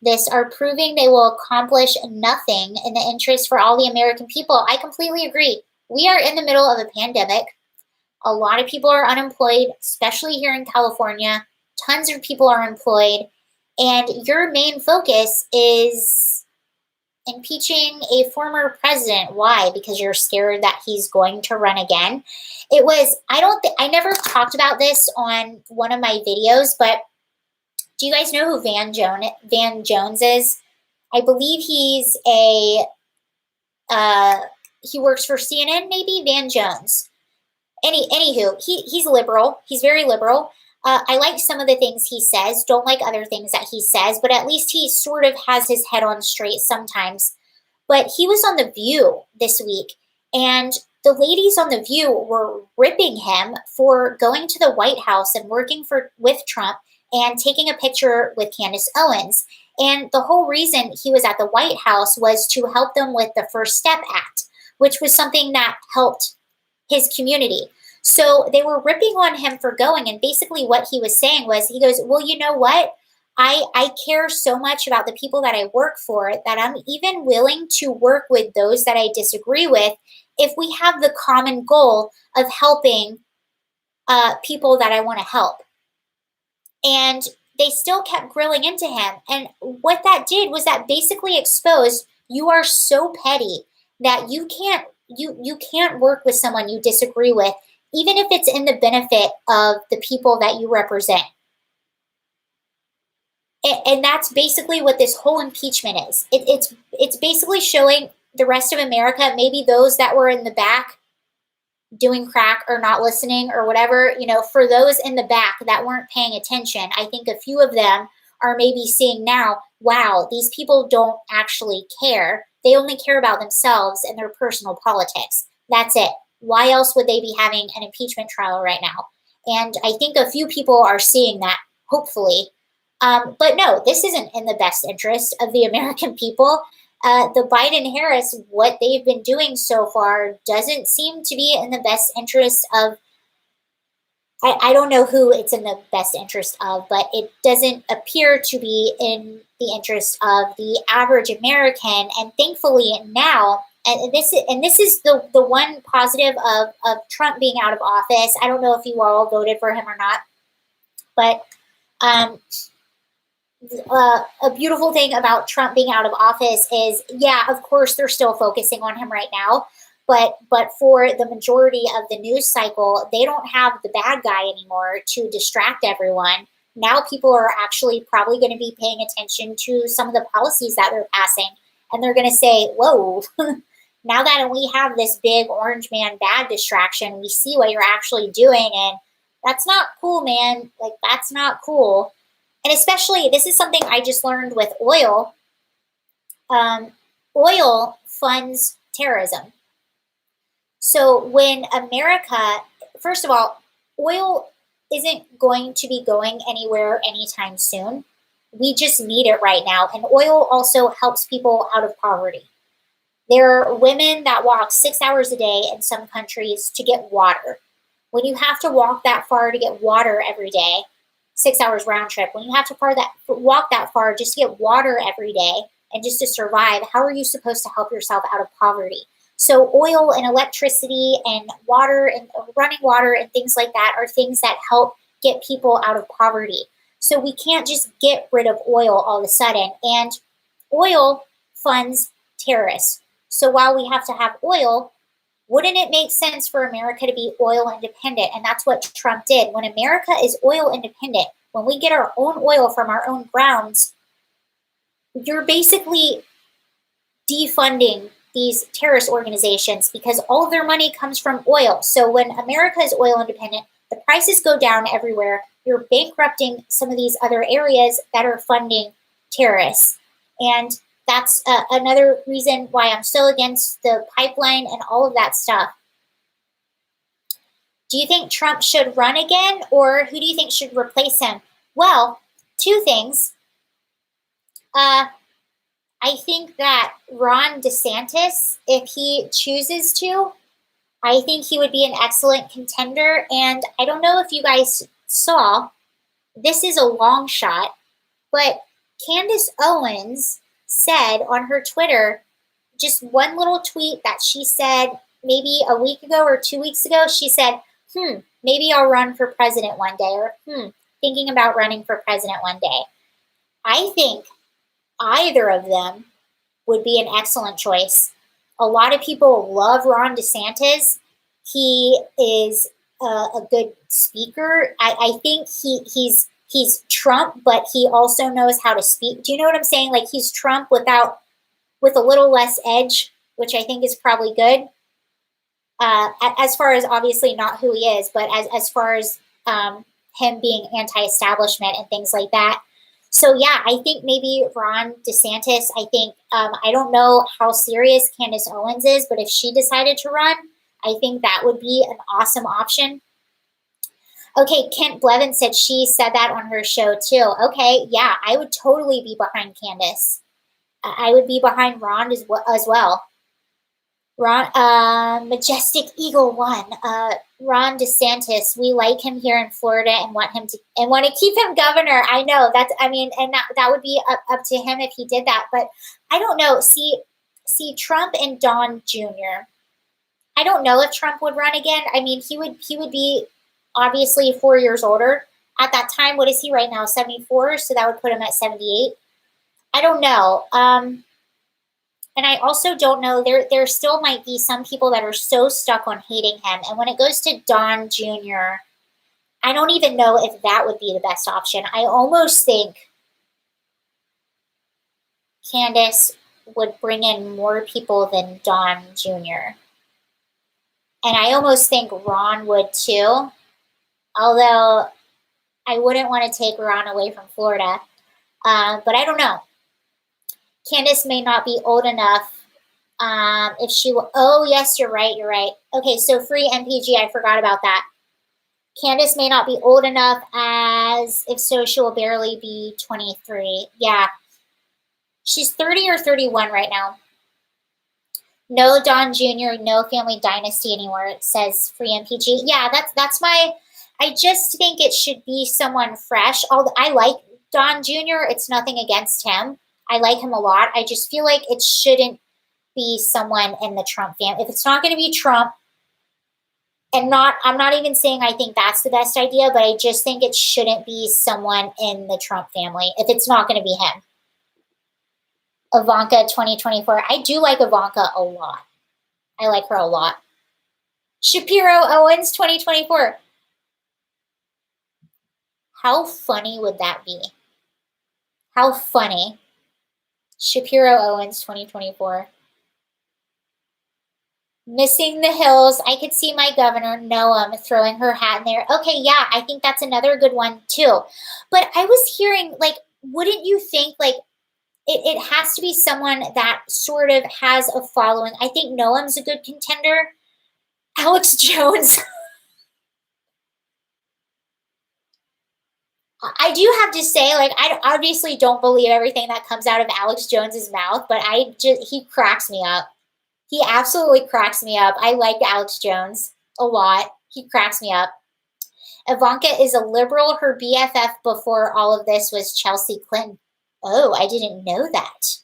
this are proving they will accomplish nothing in the interest for all the American people. I completely agree. We are in the middle of a pandemic. A lot of people are unemployed, especially here in California. Tons of people are employed. And your main focus is impeaching a former president. Why? Because you're scared that he's going to run again. I never talked about this on one of my videos, but do you guys know who Van Jones is? I believe he works for CNN, maybe, Van Jones. Anywho, he's liberal. He's very liberal. I like some of the things he says. Don't like other things that he says, but at least he sort of has his head on straight sometimes. But he was on The View this week, and the ladies on The View were ripping him for going to the White House and working with Trump and taking a picture with Candace Owens. And the whole reason he was at the White House was to help them with the First Step Act, which was something that helped his community. So they were ripping on him for going. And basically what he was saying was, he goes, well, you know what? I care so much about the people that I work for that I'm even willing to work with those that I disagree with if we have the common goal of helping people that I want to help. And they still kept grilling into him. And what that did was that basically exposed, you are so petty that you can't work with someone you disagree with, even if it's in the benefit of the people that you represent. And that's basically what this whole impeachment is. It's basically showing the rest of America, maybe those that were in the back doing crack or not listening or whatever, for those in the back that weren't paying attention, I think a few of them are maybe seeing now, wow, these people don't actually care. They only care about themselves and their personal politics. That's it. Why else would they be having an impeachment trial right now? And I think a few people are seeing that, hopefully. But no, this isn't in the best interest of the American people. The Biden-Harris, what they've been doing so far doesn't seem to be in the best interest of, I don't know who it's in the best interest of, but it doesn't appear to be in the interest of the average American. And thankfully now, and this is the one positive of Trump being out of office. I don't know if you all voted for him or not, but a beautiful thing about Trump being out of office is, yeah, of course they're still focusing on him right now, but for the majority of the news cycle, they don't have the bad guy anymore to distract everyone. Now people are actually probably going to be paying attention to some of the policies that they're passing, and they're going to say, whoa, now that we have this big orange man bad distraction, we see what you're actually doing, and that's not cool, man. Like, that's not cool. And especially, this is something I just learned with oil. Oil funds terrorism. So when America, first of all, oil isn't going to be going anywhere anytime soon. We just need it right now. And oil also helps people out of poverty. There are women that walk 6 hours a day in some countries to get water. When you have to walk that far to get water every day, 6 hours round trip, when you have to walk that far just to get water every day and just to survive, how are you supposed to help yourself out of poverty? So oil and electricity and water and running water and things like that are things that help get people out of poverty. So we can't just get rid of oil all of a sudden. And oil funds terrorists. So while we have to have oil, wouldn't it make sense for America to be oil independent? And that's what Trump did. When America is oil independent, when we get our own oil from our own grounds, you're basically defunding these terrorist organizations because all of their money comes from oil. So when America is oil independent, the prices go down everywhere. You're bankrupting some of these other areas that are funding terrorists. And that's another reason why I'm so against the pipeline and all of that stuff. Do you think Trump should run again, or who do you think should replace him? Well, two things. I think that Ron DeSantis, if he chooses to, I think he would be an excellent contender. And I don't know if you guys saw, this is a long shot, but Candace Owens said on her Twitter, just one little tweet that she said maybe a week ago or 2 weeks ago, she said, maybe I'll run for president one day, or thinking about running for president one day. I think either of them would be an excellent choice. A lot of people love Ron DeSantis. He is a good speaker. I think he's Trump, but he also knows how to speak. Do you know what I'm saying? Like, he's Trump with a little less edge, which I think is probably good. As far as obviously not who he is, but as far as him being anti-establishment and things like that. So yeah, I think maybe Ron DeSantis. I think I don't know how serious Candace Owens is, but if she decided to run, I think that would be an awesome option. Okay, Kent Blevin said she said that on her show too. Okay, yeah, I would totally be behind Candace. I would be behind Ron as well. Ron, Majestic Eagle One. Ron DeSantis. We like him here in Florida and want to keep him governor. I know and that would be up to him if he did that. But I don't know. See, Trump and Don Jr. I don't know if Trump would run again. I mean, he would be obviously 4 years older at that time. What is he right now? 74. So that would put him at 78. I don't know. And I also don't know, there still might be some people that are so stuck on hating him. And when it goes to Don Jr., I don't even know if that would be the best option. I almost think Candace would bring in more people than Don Jr. And I almost think Ron would too. Although I wouldn't want to take Ron away from Florida. But I don't know. Candace may not be old enough. If she will, oh yes, you're right. Okay, so free MPG, I forgot about that. Candace may not be old enough, as if so, she will barely be 23. Yeah, she's 30 or 31 right now. No Don Jr., no family dynasty anymore. It says free MPG. Yeah, that's my. I just think it should be someone fresh. Although I like Don Jr., it's nothing against him. I like him a lot. I just feel like it shouldn't be someone in the Trump family. If it's not going to be Trump, I'm not even saying I think that's the best idea, but I just think it shouldn't be someone in the Trump family if it's not going to be him. Ivanka 2024. I do like Ivanka a lot. I like her a lot. Shapiro Owens 2024. How funny would that be? How funny. Shapiro Owens 2024. Missing the hills. I could see my governor, Noam, throwing her hat in there. Okay, yeah, I think that's another good one too. But I was hearing, like, wouldn't you think, like, it has to be someone that sort of has a following. I think Noam's a good contender. Alex Jones. I do have to say, like, I obviously don't believe everything that comes out of Alex Jones's mouth, but he cracks me up. He absolutely cracks me up. I like Alex Jones a lot. He cracks me up. Ivanka is a liberal. Her BFF before all of this was Chelsea Clinton. Oh, I didn't know that.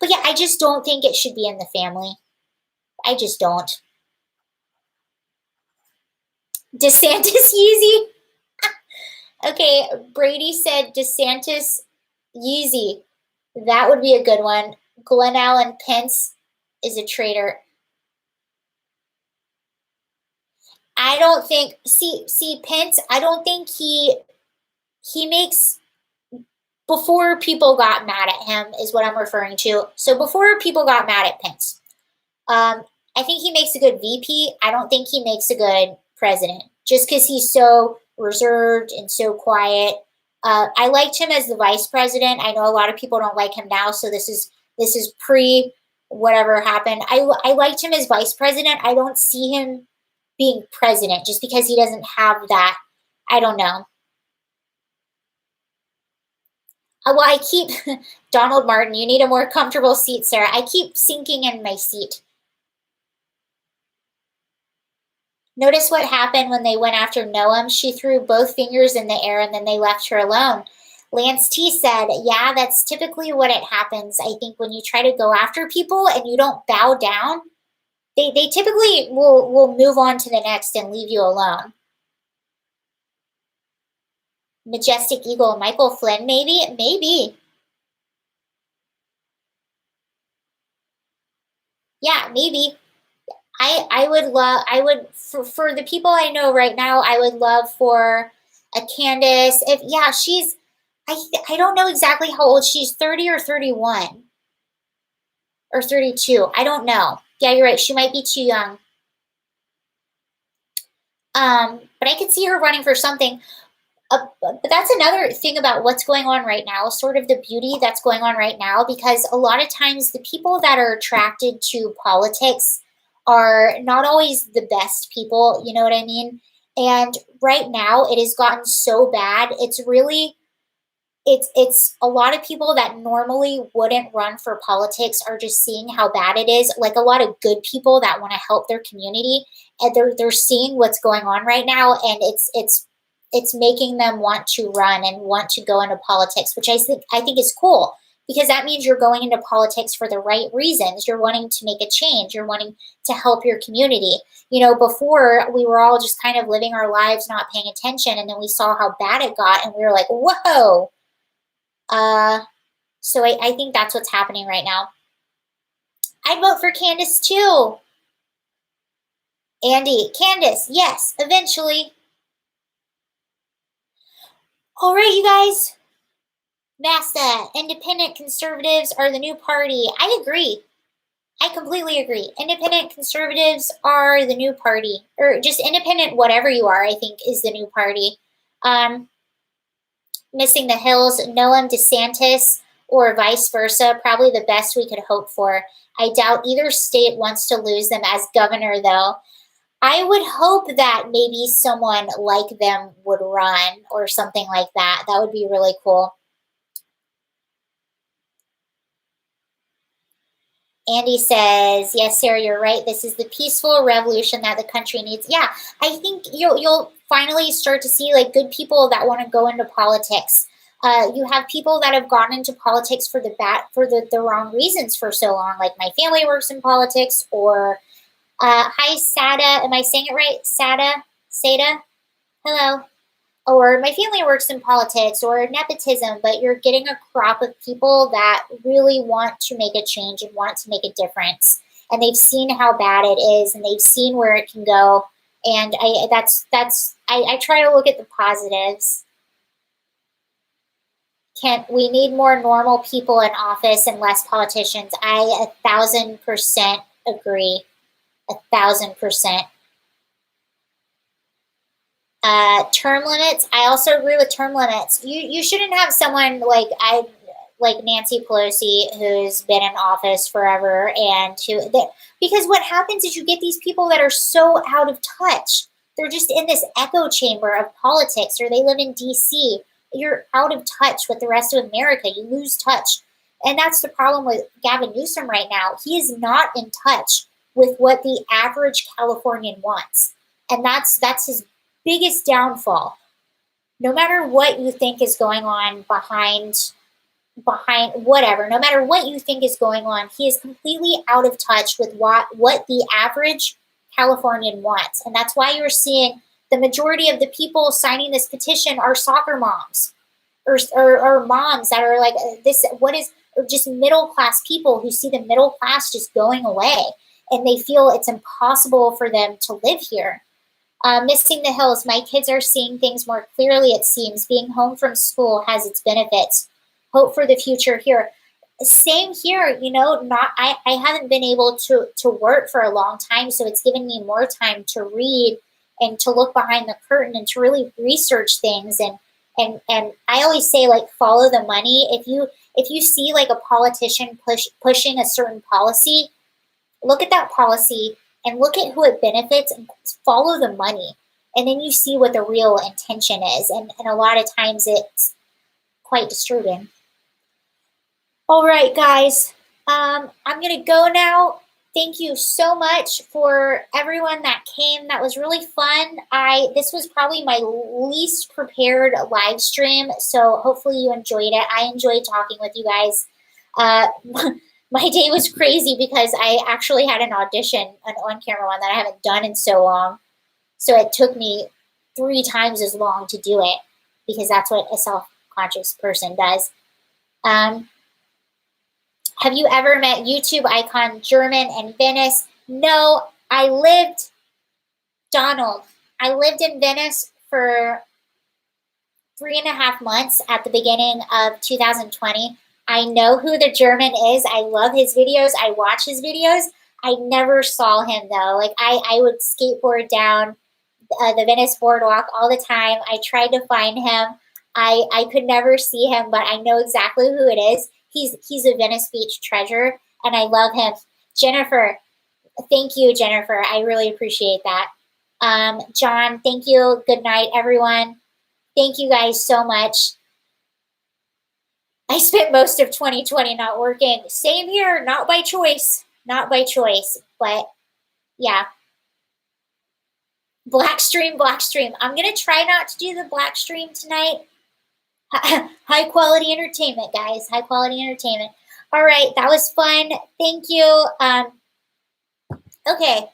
But yeah, I just don't think it should be in the family. I just don't. DeSantis Yeezy? Okay, Brady said DeSantis Yeezy. That would be a good one. Glenn Allen Pence is a traitor. I don't think, see Pence, I don't think he makes, before people got mad at him is what I'm referring to. So before people got mad at Pence, I think he makes a good VP. I don't think he makes a good president, just because he's so reserved and so quiet. I liked him as the vice president. I know a lot of people don't like him now, so this is pre whatever happened. I liked him as vice president. I don't see him being president just because he doesn't have that. I don't know. Well, I keep Donald Martin. You need a more comfortable seat, sir. I keep sinking in my seat. Notice what happened when they went after Noam. She threw both fingers in the air and then they left her alone. Lance T said, yeah, that's typically what it happens. I think when you try to go after people and you don't bow down, they typically will move on to the next and leave you alone. Majestic Eagle, Michael Flynn, maybe. Yeah, maybe. For the people I know right now, I would love for a Candace. If yeah, I don't know exactly how old she's, 30 or 31 or 32. I don't know. Yeah, you're right. She might be too young. But I could see her running for something. But that's another thing about what's going on right now, sort of the beauty that's going on right now, because a lot of times the people that are attracted to politics are not always the best people, you know what I mean? And right now it has gotten so bad. It's a lot of people that normally wouldn't run for politics are just seeing how bad it is. Like a lot of good people that want to help their community, and they're seeing what's going on right now, and it's making them want to run and want to go into politics, which I think is cool, because that means you're going into politics for the right reasons. You're wanting to make a change. You're wanting to help your community. You know, before we were all just kind of living our lives, not paying attention, and then we saw how bad it got, and we were like, whoa. Uh, so I think that's what's happening right now. I'd vote for Candace too. Andy, Candace, yes, eventually. All right, you guys. NASA, independent conservatives are the new party. I agree. I completely agree. Independent conservatives are the new party, or just independent, whatever you are, I think is the new party. Um, Missing the Hills, Noam DeSantis, or vice versa, probably the best we could hope for. I doubt either state wants to lose them as governor, though. I would hope that maybe someone like them would run or something like that. That would be really cool. Andy says, "Yes, Sarah, you're right. This is the peaceful revolution that the country needs." Yeah, I think you'll finally start to see like good people that want to go into politics. You have people that have gone into politics for the wrong reasons for so long. Like my family works in politics, or hi Sada, am I saying it right? Sada, hello. Or my family works in politics, or nepotism, but you're getting a crop of people that really want to make a change and want to make a difference. And they've seen how bad it is, and they've seen where it can go. And I try to look at the positives. We need more normal people in office and less politicians. I 1,000% agree. 1,000%. Term limits. I also agree with term limits. You shouldn't have someone like Nancy Pelosi, who's been in office forever, and because what happens is you get these people that are so out of touch. They're just in this echo chamber of politics, or they live in DC. You're out of touch with the rest of America. You lose touch, and that's the problem with Gavin Newsom right now. He is not in touch with what the average Californian wants, and that's his biggest downfall. No matter what you think is going on behind whatever, no matter what you think is going on, he is completely out of touch with what the average Californian wants. And that's why you're seeing the majority of the people signing this petition are soccer moms, or moms that are like or just middle class people who see the middle class just going away, and they feel it's impossible for them to live here. Missing the Hills, my kids are seeing things more clearly, it seems. Being home from school has its benefits. Hope for the future here. Same here, I haven't been able to work for a long time, so it's given me more time to read and to look behind the curtain and to really research things. And I always say, like, follow the money. If you see like a politician pushing a certain policy, look at that policy and look at who it benefits and follow the money. And then you see what the real intention is. And a lot of times it's quite disturbing. All right, guys. I'm going to go now. thank you so much for everyone that came. That was really fun. This was probably my least prepared live stream, so hopefully you enjoyed it. I enjoyed talking with you guys. Uh, my day was crazy because I actually had an audition, an on-camera one that I haven't done in so long. So it took me 3 times as long to do it because that's what a self-conscious person does. Have you ever met YouTube icon German in Venice? No, Donald, I lived in Venice for 3.5 months at the beginning of 2020. I know who the German is. I love his videos. I watch his videos. I never saw him though. Like I would skateboard down the Venice boardwalk all the time. I tried to find him. I could never see him, but I know exactly who it is. He's a Venice Beach treasure, and I love him. Jennifer, thank you, Jennifer. I really appreciate that. John, thank you. Good night, everyone. Thank you guys so much. I spent most of 2020 not working. Same here, not by choice. Not by choice, but yeah. Black stream. I'm going to try not to do the black stream tonight. High quality entertainment, guys. High quality entertainment. All right, that was fun. Thank you. Okay.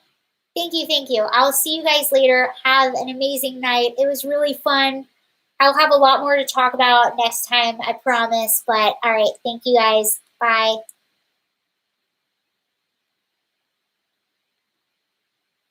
Thank you. I'll see you guys later. Have an amazing night. It was really fun. I'll have a lot more to talk about next time, I promise. But all right, thank you guys. Bye.